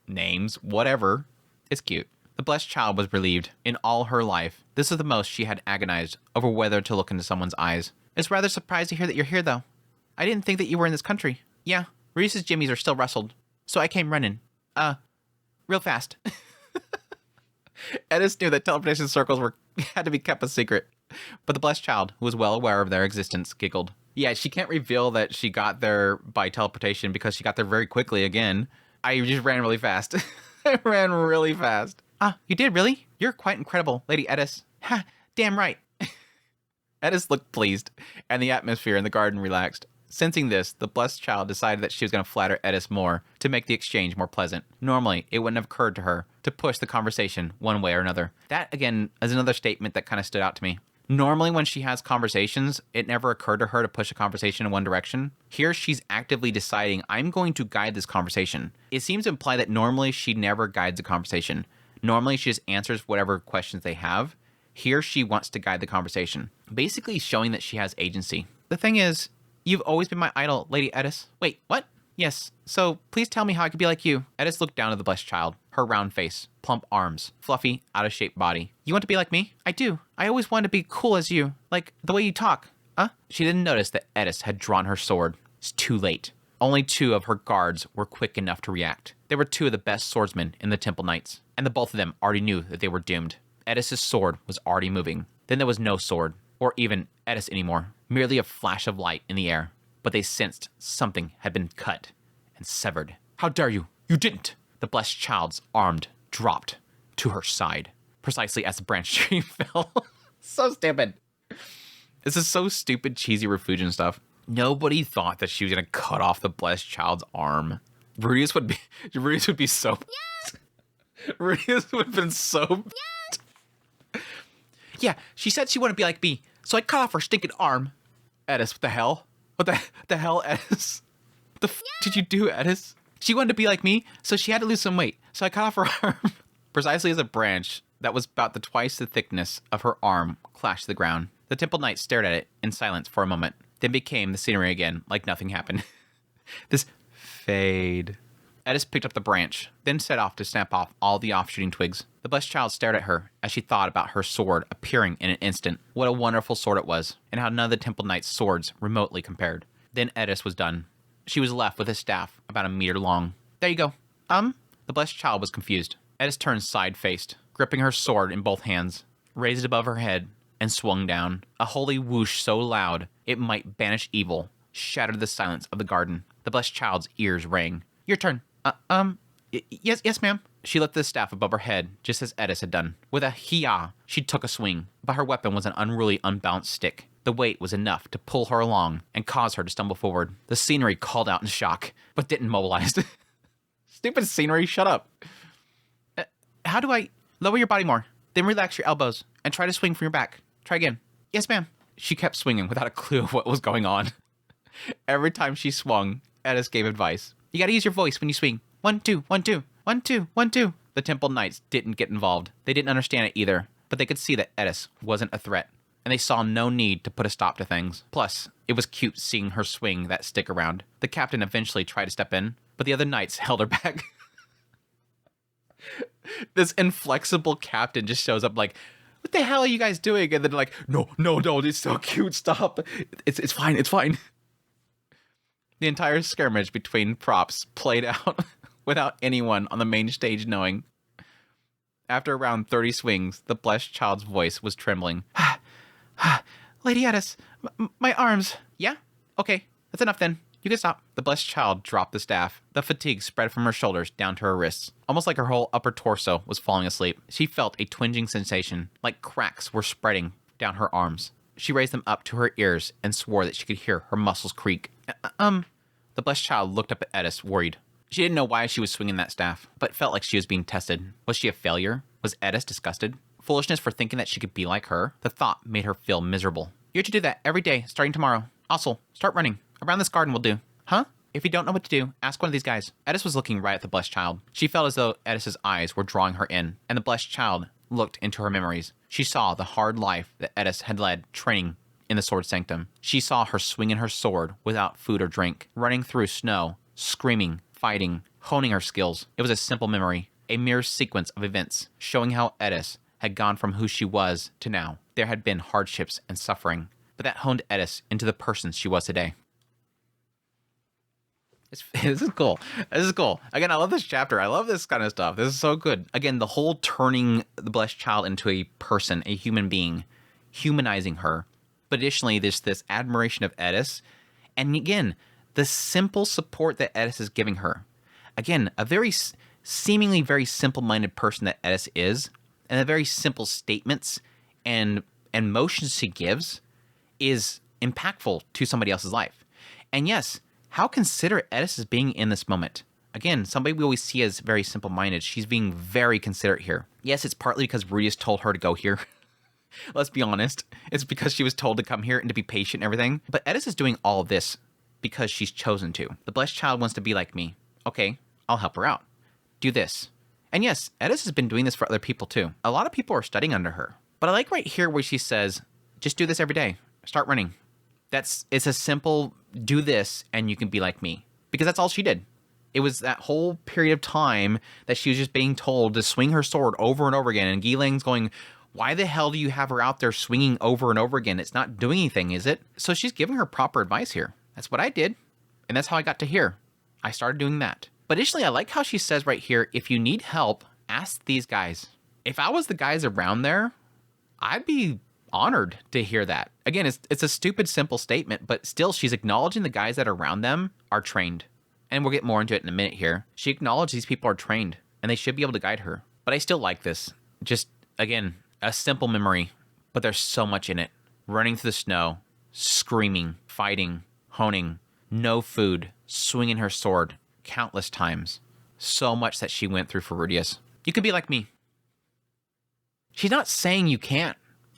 names, whatever. It's cute. The blessed child was relieved. In all her life, this is the most she had agonized over whether to look into someone's eyes. It's rather surprised to hear that you're here, though. I didn't think that you were in this country. Yeah, Reese's jimmies are still rustled, so I came running. Real fast. Eris knew that teleportation circles had to be kept a secret, but the blessed child, who was well aware of their existence, giggled. Yeah, she can't reveal that she got there by teleportation because she got there very quickly again. I just ran really fast. I ran really fast. You did, really? You're quite incredible, Lady Eris. Ha, damn right. Eris looked pleased, and the atmosphere in the garden relaxed. Sensing this, the blessed child decided that she was going to flatter Eris more to make the exchange more pleasant. Normally, it wouldn't have occurred to her to push the conversation one way or another. That, again, is another statement that kind of stood out to me. Normally, when she has conversations, it never occurred to her to push a conversation in one direction. Here, she's actively deciding, I'm going to guide this conversation. It seems to imply that normally she never guides a conversation. Normally, she just answers whatever questions they have. Here, she wants to guide the conversation, basically showing that she has agency. The thing is, you've always been my idol, Lady Eris. Wait, what? Yes, so please tell me how I could be like you. Eris looked down at the blessed child, her round face, plump arms, fluffy, out-of-shape body. You want to be like me? I do. I always wanted to be cool as you, like the way you talk. She didn't notice that Eris had drawn her sword. It's too late. Only 2 of her guards were quick enough to react. They were 2 of the best swordsmen in the Temple Knights, and the both of them already knew that they were doomed. Eris' sword was already moving. Then there was no sword, or even Eris anymore, merely a flash of light in the air. But they sensed something had been cut and severed. How dare you? You didn't! The blessed child's arm dropped. to her side, precisely as the branch tree fell. So stupid. This is so stupid, cheesy Refugin stuff. Nobody thought that she was going to cut off the blessed child's arm. Rudius would be so... Rudius would have been so... Yeah, she said she wouldn't be like me, so I cut off her stinking arm. Eris, what the hell? What the hell, Eris? What the did you do, Eris? She wanted to be like me, so she had to lose some weight, so I cut off her arm. Precisely as a branch that was about the twice the thickness of her arm clashed to the ground. The Temple Knight stared at it in silence for a moment, then became the scenery again, like nothing happened. This fade. Eris picked up the branch, then set off to snap off all the off-shooting twigs. The blessed child stared at her as she thought about her sword appearing in an instant. What a wonderful sword it was, and how none of the Temple Knight's swords remotely compared. Then Eris was done. She was left with a staff about a meter long. There you go. The blessed child was confused. Eris turned side-faced, gripping her sword in both hands, raised it above her head, and swung down. A holy whoosh so loud it might banish evil shattered the silence of the garden. The blessed child's ears rang. Your turn. Yes, ma'am. She lifted the staff above her head, just as Eris had done. With a hee-ah, she took a swing, but her weapon was an unruly, unbalanced stick. The weight was enough to pull her along and cause her to stumble forward. The scenery called out in shock, but didn't mobilize. Stupid scenery, shut up. How do I... Lower your body more, then relax your elbows, and try to swing from your back. Try again. Yes, ma'am. She kept swinging without a clue of what was going on. Every time she swung, Eris gave advice. You gotta use your voice when you swing. 1, 2, 1, 2. 1, 2, 1, 2. The Temple Knights didn't get involved. They didn't understand it either, but they could see that Eris wasn't a threat, and they saw no need to put a stop to things. Plus, it was cute seeing her swing that stick around. The captain eventually tried to step in, but the other knights held her back. This inflexible captain just shows up like, what the hell are you guys doing? And then like, no, it's so cute, stop. It's fine, it's fine. The entire skirmish between props played out without anyone on the main stage knowing. After around 30 swings, the blessed child's voice was trembling. Lady Eris, my arms. Yeah? Okay, that's enough then. You can stop. The blessed child dropped the staff. The fatigue spread from her shoulders down to her wrists, almost like her whole upper torso was falling asleep. She felt a twinging sensation, like cracks were spreading down her arms. She raised them up to her ears and swore that she could hear her muscles creak. The blessed child looked up at Eris, worried. She didn't know why she was swinging that staff, but felt like she was being tested. Was she a failure? Was Eris disgusted? Foolishness for thinking that she could be like her? The thought made her feel miserable. You're to do that every day, starting tomorrow. Also, start running. Around this garden will do. Huh? If you don't know what to do, ask one of these guys. Eris was looking right at the blessed child. She felt as though Eris's eyes were drawing her in, and the blessed child looked into her memories. She saw the hard life that Eris had led, training in the sword sanctum. She saw her swinging her sword without food or drink, running through snow, screaming, fighting, honing her skills. It was a simple memory, a mere sequence of events, showing how Eris had gone from who she was to now. There had been hardships and suffering, but that honed Eris into the person she was today. This is cool. This is cool. Again, I love this chapter. I love this kind of stuff. This is so good. Again, the whole turning the blessed child into a person, a human being, humanizing her. But additionally, there's this admiration of Eris. And again, the simple support that Eris is giving her. Again, a very seemingly very simple-minded person that Eris is, and the very simple statements and motions she gives is impactful to somebody else's life. And yes, how considerate Eris is being in this moment. Again, somebody we always see as very simple-minded. She's being very considerate here. Yes, it's partly because Rudius told her to go here. Let's be honest. It's because she was told to come here and to be patient and everything. But Eris is doing all of this because she's chosen to. The blessed child wants to be like me. Okay, I'll help her out. Do this. And yes, Eris has been doing this for other people too. A lot of people are studying under her. But I like right here where she says, just do this every day. Start running. It's a simple, do this and you can be like me. Because that's all she did. It was that whole period of time that she was just being told to swing her sword over and over again. And Gilang's going, why the hell do you have her out there swinging over and over again? It's not doing anything, is it? So she's giving her proper advice here. That's what I did. And that's how I got to here. I started doing that. But additionally, I like how she says right here, if you need help, ask these guys. If I was the guys around there, I'd be honored to hear that. Again, it's a stupid, simple statement, but still she's acknowledging the guys that are around them are trained. And we'll get more into it in a minute here. She acknowledged these people are trained and they should be able to guide her. But But I still like this. Just, again, a simple memory, but there's so much in it. Running through the snow, screaming, fighting, honing, no food, swinging her sword countless times. So much that she went through for Rudius. You could be like me. She's not saying you can't.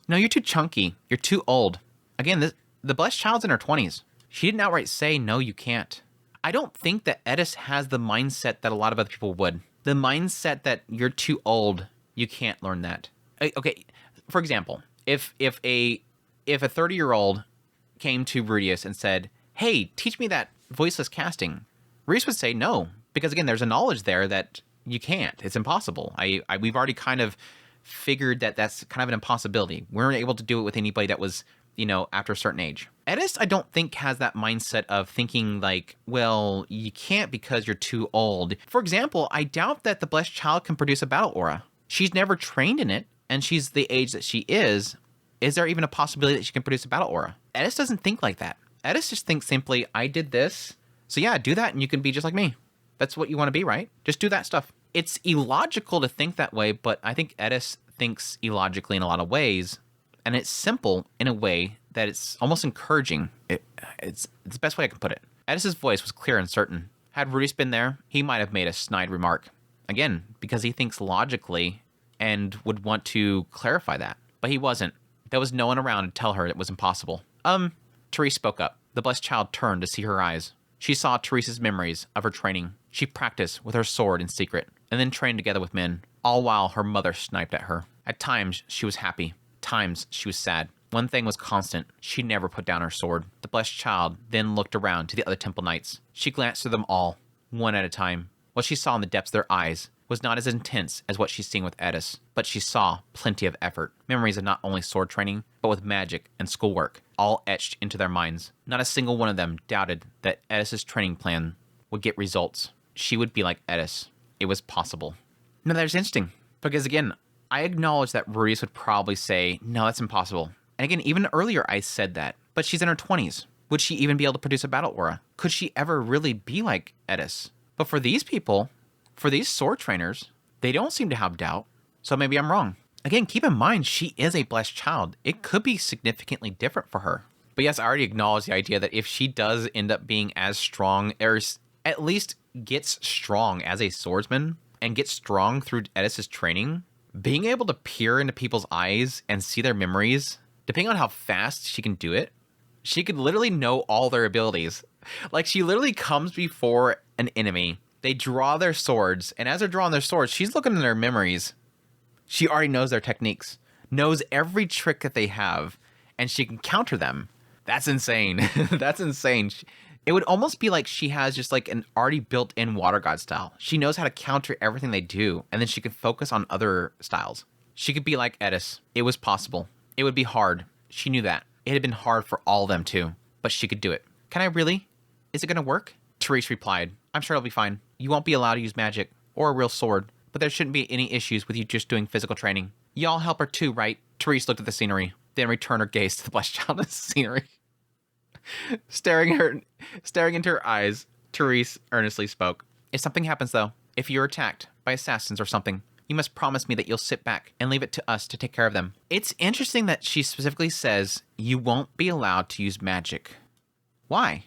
No, you're too chunky. You're too old. Again, the blessed child's in her 20s. She didn't outright say, no, you can't. I don't think that Eris has the mindset that a lot of other people would. The mindset that you're too old, you can't learn that. Okay, for example, if a 30-year-old came to Rudius and said, hey, teach me that voiceless casting, Rudius would say no, because again, there's a knowledge there that you can't. It's impossible. We've already kind of figured that that's kind of an impossibility. We weren't able to do it with anybody that was, after a certain age. Eris, I don't think, has that mindset of thinking like, well, you can't because you're too old. For example, I doubt that the blessed child can produce a battle aura. She's never trained in it, and she's the age that she is. Is there even a possibility that she can produce a battle aura? Eris doesn't think like that. Eris just thinks simply, I did this, so yeah, do that and you can be just like me. That's what you want to be, right? Just do that stuff. It's illogical to think that way, but I think Eris thinks illogically in a lot of ways, and it's simple in a way that it's almost encouraging. It's the best way I can put it. Eris's voice was clear and certain. Had Rudius been there, he might have made a snide remark. Again, because he thinks logically and would want to clarify that. But he wasn't. There was no one around to tell her it was impossible. Therese spoke up. The blessed child turned to see her eyes. She saw Therese's memories of her training. She practiced with her sword in secret, and then trained together with men, all while her mother sniped at her. At times, she was happy. Times, she was sad. One thing was constant. She never put down her sword. The blessed child then looked around to the other temple knights. She glanced through them all, one at a time. What she saw in the depths of their eyes was not as intense as what she's seen with Eris, but she saw plenty of effort. Memories of not only sword training, but with magic and schoolwork, all etched into their minds. Not a single one of them doubted that Eris's training plan would get results. She would be like Eris. It was possible. Now that's interesting, because again, I acknowledge that Rudius would probably say, no, that's impossible. And again, even earlier I said that, but she's in her 20s. Would she even be able to produce a battle aura? Could she ever really be like Eris? But for these people, for these sword trainers, they don't seem to have doubt. So maybe I'm wrong. Again, keep in mind, she is a blessed child. It could be significantly different for her. But yes, I already acknowledge the idea that if she does end up being as strong, Eris at least gets strong as a swordsman and gets strong through Eris's training, being able to peer into people's eyes and see their memories, depending on how fast she can do it, she could literally know all their abilities. Like, she literally comes before an enemy. They draw their swords, and as they're drawing their swords, she's looking at their memories. She already knows their techniques, knows every trick that they have, and she can counter them. That's insane. That's insane. It would almost be like she has just like an already built-in water god style. She knows how to counter everything they do, and then she can focus on other styles. She could be like Eris. It was possible. It would be hard. She knew that. It had been hard for all of them too, but she could do it. Can I really? Is it going to work? Therese replied, I'm sure it'll be fine. You won't be allowed to use magic or a real sword, but there shouldn't be any issues with you just doing physical training. Y'all help her too, right? Therese looked at the scenery, then returned her gaze to the blessed child of the scenery. Staring into her eyes, Therese earnestly spoke. If something happens though, if you're attacked by assassins or something, you must promise me that you'll sit back and leave it to us to take care of them. It's interesting that she specifically says you won't be allowed to use magic. Why?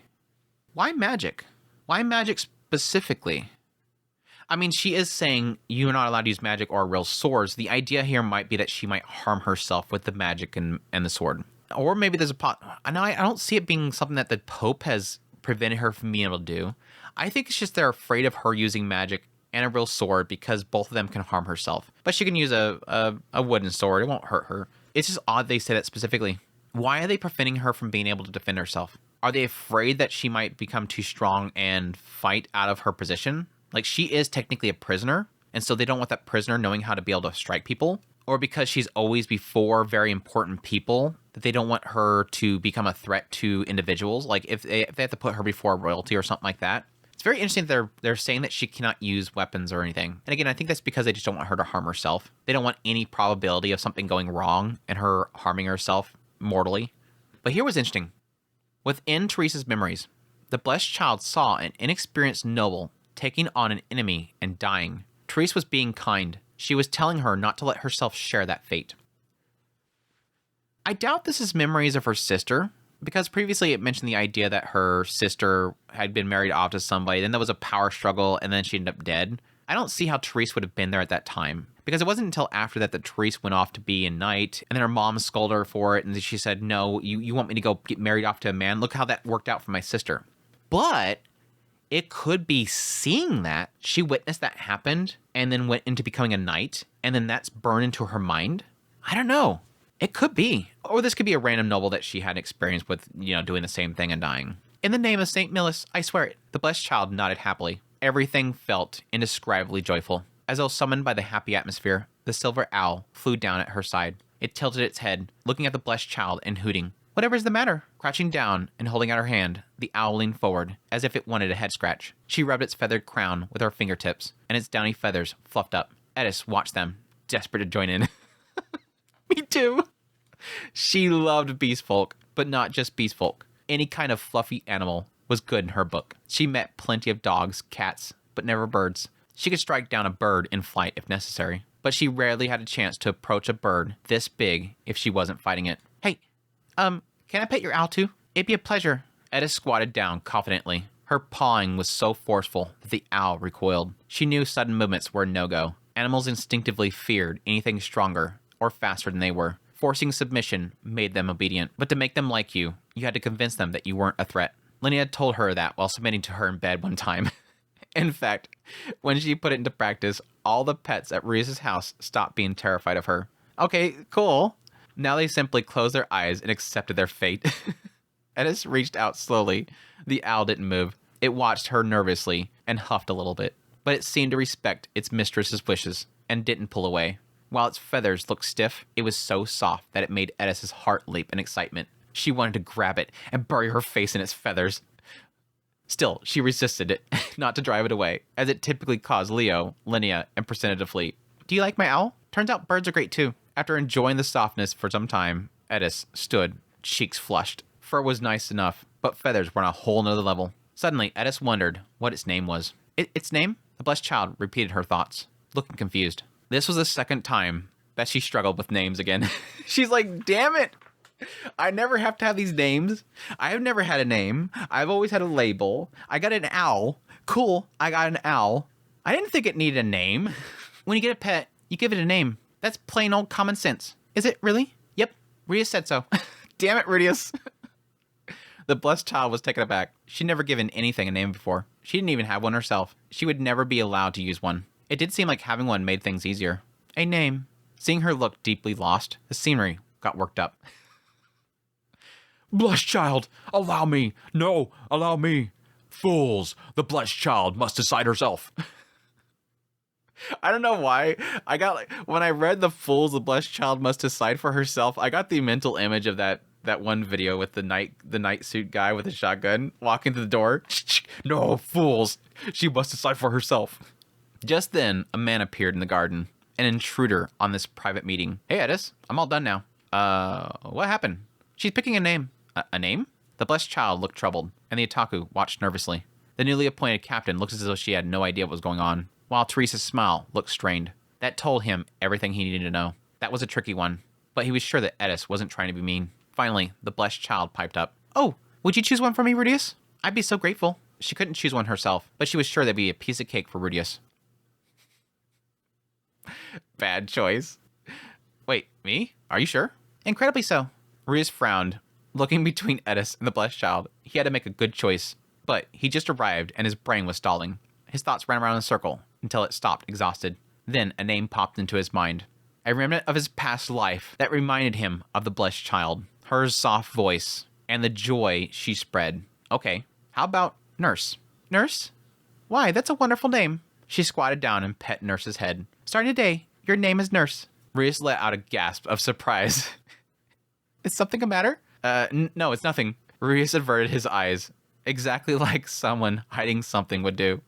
Why magic? Why magic specifically? I mean, she is saying you're not allowed to use magic or real swords. The idea here might be that she might harm herself with the magic and the sword. Or maybe there's I don't see it being something that the Pope has prevented her from being able to do. I think it's just they're afraid of her using magic and a real sword because both of them can harm herself. But she can use a wooden sword. It won't hurt her. It's just odd they say that specifically. Why are they preventing her from being able to defend herself? Are they afraid that she might become too strong and fight out of her position? Like, she is technically a prisoner, and so they don't want that prisoner knowing how to be able to strike people? Or because she's always before very important people, that they don't want her to become a threat to individuals? Like, if they have to put her before royalty or something like that? It's very interesting that they're saying that she cannot use weapons or anything. And again, I think that's because they just don't want her to harm herself. They don't want any probability of something going wrong and her harming herself mortally. But here was interesting. Within Therese's memories, the blessed child saw an inexperienced noble taking on an enemy and dying. Therese was being kind. She was telling her not to let herself share that fate. I doubt this is memories of her sister, because previously it mentioned the idea that her sister had been married off to somebody, then there was a power struggle, and then she ended up dead. I don't see how Therese would have been there at that time, because it wasn't until after that Therese went off to be a knight, and then her mom scolded her for it, and she said, no, you want me to go get married off to a man? Look how that worked out for my sister. But it could be seeing that. She witnessed that happened, and then went into becoming a knight, and then that's burned into her mind. I don't know. It could be. Or this could be a random noble that she had experience with, doing the same thing and dying. In the name of St. Millis, I swear it. The blessed child nodded happily. Everything felt indescribably joyful. As though summoned by the happy atmosphere, the silver owl flew down at her side. It tilted its head, looking at the blessed child and hooting. Whatever's the matter? Crouching down and holding out her hand, the owl leaned forward, as if it wanted a head scratch. She rubbed its feathered crown with her fingertips, and its downy feathers fluffed up. Eris watched them, desperate to join in. Me too. She loved beast folk, but not just beast folk. Any kind of fluffy animal was good in her book. She met plenty of dogs, cats, but never birds. She could strike down a bird in flight if necessary, but she rarely had a chance to approach a bird this big if she wasn't fighting it. Hey, can I pet your owl too? It'd be a pleasure. Eris squatted down confidently. Her pawing was so forceful that the owl recoiled. She knew sudden movements were a no-go. Animals instinctively feared anything stronger or faster than they were. Forcing submission made them obedient, but to make them like you had to convince them that you weren't a threat. Linnea had told her that while submitting to her in bed one time. In fact, when she put it into practice, all the pets at Reese's house stopped being terrified of her. Okay, cool. Now they simply closed their eyes and accepted their fate. Eris reached out slowly. The owl didn't move. It watched her nervously and huffed a little bit, but it seemed to respect its mistress's wishes and didn't pull away. While its feathers looked stiff, it was so soft that it made Eris's heart leap in excitement. She wanted to grab it and bury her face in its feathers. Still, she resisted it, not to drive it away, as it typically caused Leo, Linnea, and Presenta to flee. Do you like my owl? Turns out birds are great too. After enjoying the softness for some time, Eris stood, cheeks flushed. Fur was nice enough, but feathers were on a whole nother level. Suddenly, Eris wondered what its name was. Its name? The blessed child repeated her thoughts, looking confused. This was the second time that she struggled with names again. She's like, damn it! I never have to have these names. I have never had a name. I've always had a label. I got an owl. Cool, I got an owl. I didn't think it needed a name. When you get a pet, you give it a name. That's plain old common sense. Is it really? Yep, Rudius said so. Damn it, Rudius. The blessed child was taken aback. She'd never given anything a name before. She didn't even have one herself. She would never be allowed to use one. It did seem like having one made things easier. A name. Seeing her look deeply lost, the scenery got worked up. Blessed child, allow me. No, allow me. Fools, the blessed child must decide herself. I don't know why. I got when I read the fools, the blessed child must decide for herself, I got the mental image of that one video with the night suit guy with a shotgun walking to the door. No, fools. She must decide for herself. Just then, a man appeared in the garden, an intruder on this private meeting. Hey, Eris, I'm all done now. What happened? She's picking a name. A name? The blessed child looked troubled, and the otaku watched nervously. The newly appointed captain looked as though she had no idea what was going on, while Teresa's smile looked strained. That told him everything he needed to know. That was a tricky one, but he was sure that Eris wasn't trying to be mean. Finally, the blessed child piped up. Oh, would you choose one for me, Rudius? I'd be so grateful. She couldn't choose one herself, but she was sure there'd be a piece of cake for Rudius. Bad choice. Wait, me? Are you sure? Incredibly so. Rudius frowned, looking between Eris and the blessed child. He had to make a good choice, but he just arrived and his brain was stalling. His thoughts ran around in a circle until it stopped exhausted. Then a name popped into his mind. A remnant of his past life that reminded him of the blessed child. Her soft voice and the joy she spread. Okay, how about Nurse? Nurse? Why, that's a wonderful name. She squatted down and pet Nurse's head. Starting today, your name is Nurse. Rudius let out a gasp of surprise. Is something the matter? No, it's nothing. Rudius averted his eyes, exactly like someone hiding something would do.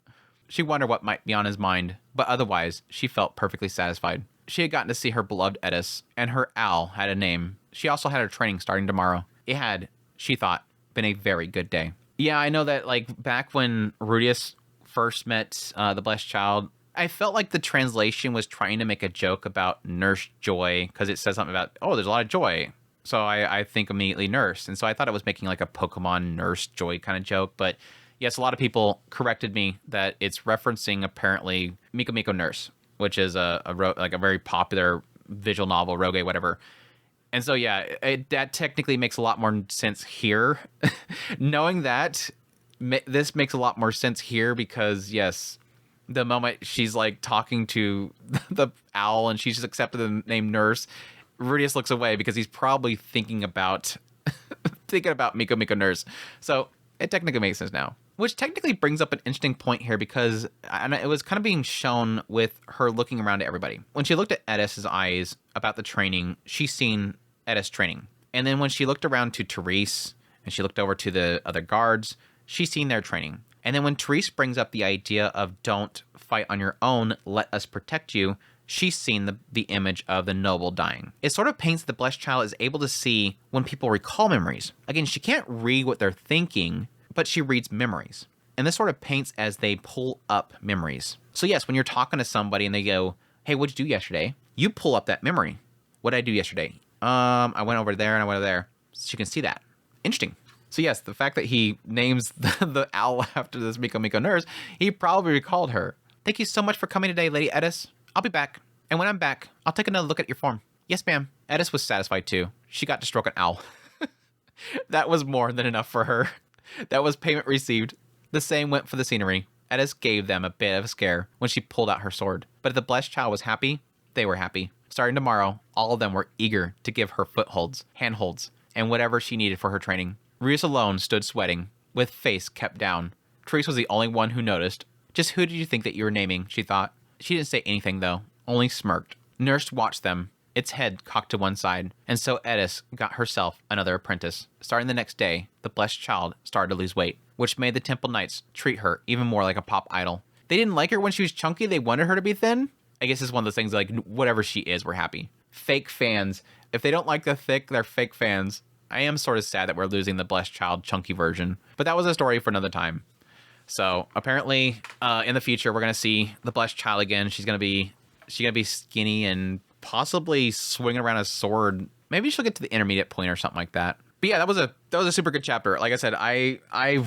She wondered what might be on his mind, but otherwise, she felt perfectly satisfied. She had gotten to see her beloved Eris, and her owl had a name. She also had her training starting tomorrow. It had, she thought, been a very good day. Yeah, I know that, like, back when Rudius first met the blessed child, I felt like the translation was trying to make a joke about Nurse Joy because it says something about, oh, there's a lot of joy. So I think immediately Nurse. And so I thought it was making like a Pokemon Nurse Joy kind of joke. But yes, a lot of people corrected me that it's referencing apparently Miko Miko Nurse, which is like a very popular visual novel, Roge, whatever. And so, yeah, that technically makes a lot more sense here. Knowing that, this makes a lot more sense here because, yes, the moment she's like talking to the owl and she's just accepted the name Nurse, Rudius looks away because he's probably thinking about Miko Miko Nurse. So it technically makes sense now. Which technically brings up an interesting point here because it was kind of being shown with her looking around at everybody. When she looked at Eris's eyes about the training, she's seen Eris training. And then when she looked around to Therese and she looked over to the other guards, she's seen their training. And then when Therese brings up the idea of don't fight on your own, let us protect you, she's seen the image of the noble dying. It sort of paints the blessed child is able to see when people recall memories. Again, she can't read what they're thinking, but she reads memories. And this sort of paints as they pull up memories. So yes, when you're talking to somebody and they go, hey, what'd you do yesterday? You pull up that memory. What did I do yesterday? I went over there and I went over there. So you can see that. Interesting. So yes, the fact that he names the owl after this Miko Miko Nurse, he probably recalled her. Thank you so much for coming today, Lady Eris. I'll be back. And when I'm back, I'll take another look at your form. Yes, ma'am. Eris was satisfied too. She got to stroke an owl. That was more than enough for her. That was payment received. The same went for the scenery. Eris gave them a bit of a scare when she pulled out her sword. But if the blessed child was happy, they were happy. Starting tomorrow, all of them were eager to give her footholds, handholds, and whatever she needed for her training. Rudius alone stood sweating, with face kept down. Therese was the only one who noticed. Just who did you think that you were naming, she thought. She didn't say anything, though, only smirked. Nurse watched them, its head cocked to one side, and so Eris got herself another apprentice. Starting the next day, the blessed child started to lose weight, which made the temple knights treat her even more like a pop idol. They didn't like her when she was chunky, they wanted her to be thin? I guess it's one of those things like, whatever she is, we're happy. Fake fans. If they don't like the thick, they're fake fans. I am sort of sad that we're losing the blessed child chunky version, but that was a story for another time. So apparently, in the future, we're gonna see the blessed child again. She's gonna be skinny and possibly swinging around a sword. Maybe she'll get to the intermediate point or something like that. But yeah, that was a super good chapter. Like I said, I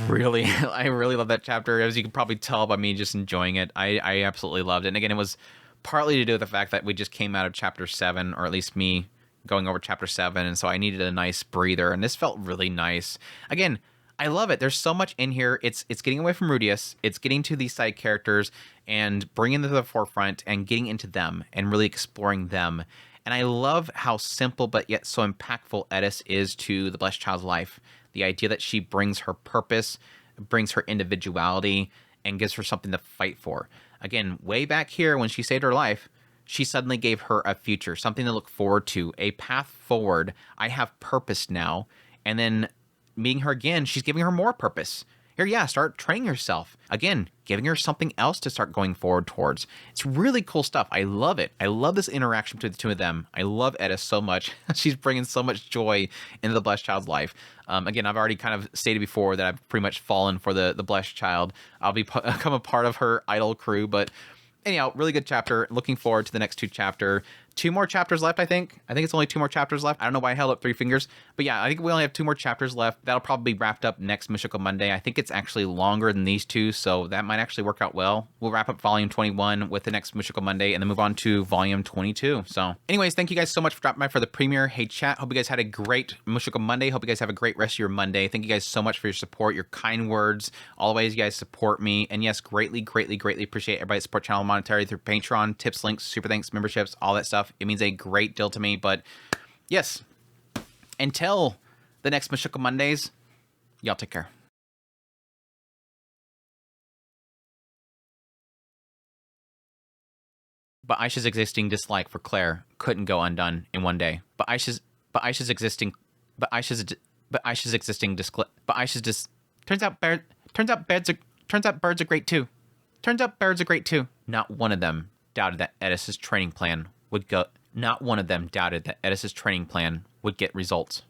really love that chapter. As you can probably tell by me just enjoying it, I absolutely loved it. And again, it was partly to do with the fact that we just came out of chapter 7, or at least me going over chapter 7, and so I needed a nice breather, and this felt really nice. Again, I love it. There's so much in here. It's getting away from Rudius. It's getting to these side characters and bringing them to the forefront and getting into them and really exploring them. And I love how simple but yet so impactful Eris is to the blessed child's life. The idea that she brings her purpose, brings her individuality, and gives her something to fight for. Again, way back here when she saved her life, she suddenly gave her a future, something to look forward to, a path forward. I have purpose now. And then meeting her again, she's giving her more purpose. Here, yeah, start training yourself. Again, giving her something else to start going forward towards. It's really cool stuff. I love it. I love this interaction between the two of them. I love Eris so much. She's bringing so much joy into the blessed child's life. Again, I've already kind of stated before that I've pretty much fallen for the blessed child. I'll become a part of her idol crew, but anyhow, really good chapter. Looking forward to the next 2 chapters. 2 more chapters left, I think. I think it's only 2 more chapters left. I don't know why I held up 3 fingers. But yeah, I think we only have 2 more chapters left. That'll probably be wrapped up next Mushoku Monday. I think it's actually longer than these 2, so that might actually work out well. We'll wrap up Volume 21 with the next Mushoku Monday and then move on to Volume 22. So anyways, thank you guys so much for dropping by for the premiere. Hey, chat. Hope you guys had a great Mushoku Monday. Hope you guys have a great rest of your Monday. Thank you guys so much for your support, your kind words. All the ways you guys support me. And yes, greatly appreciate everybody that support channel monetary through Patreon, tips, links, super thanks, memberships, all that stuff. It means a great deal to me. But yes, until the next Mushoku Mondays, y'all take care. But Aisha's existing dislike for Claire couldn't go undone in one day. Turns out birds are great too. Not one of them doubted that Eris's training plan would get results.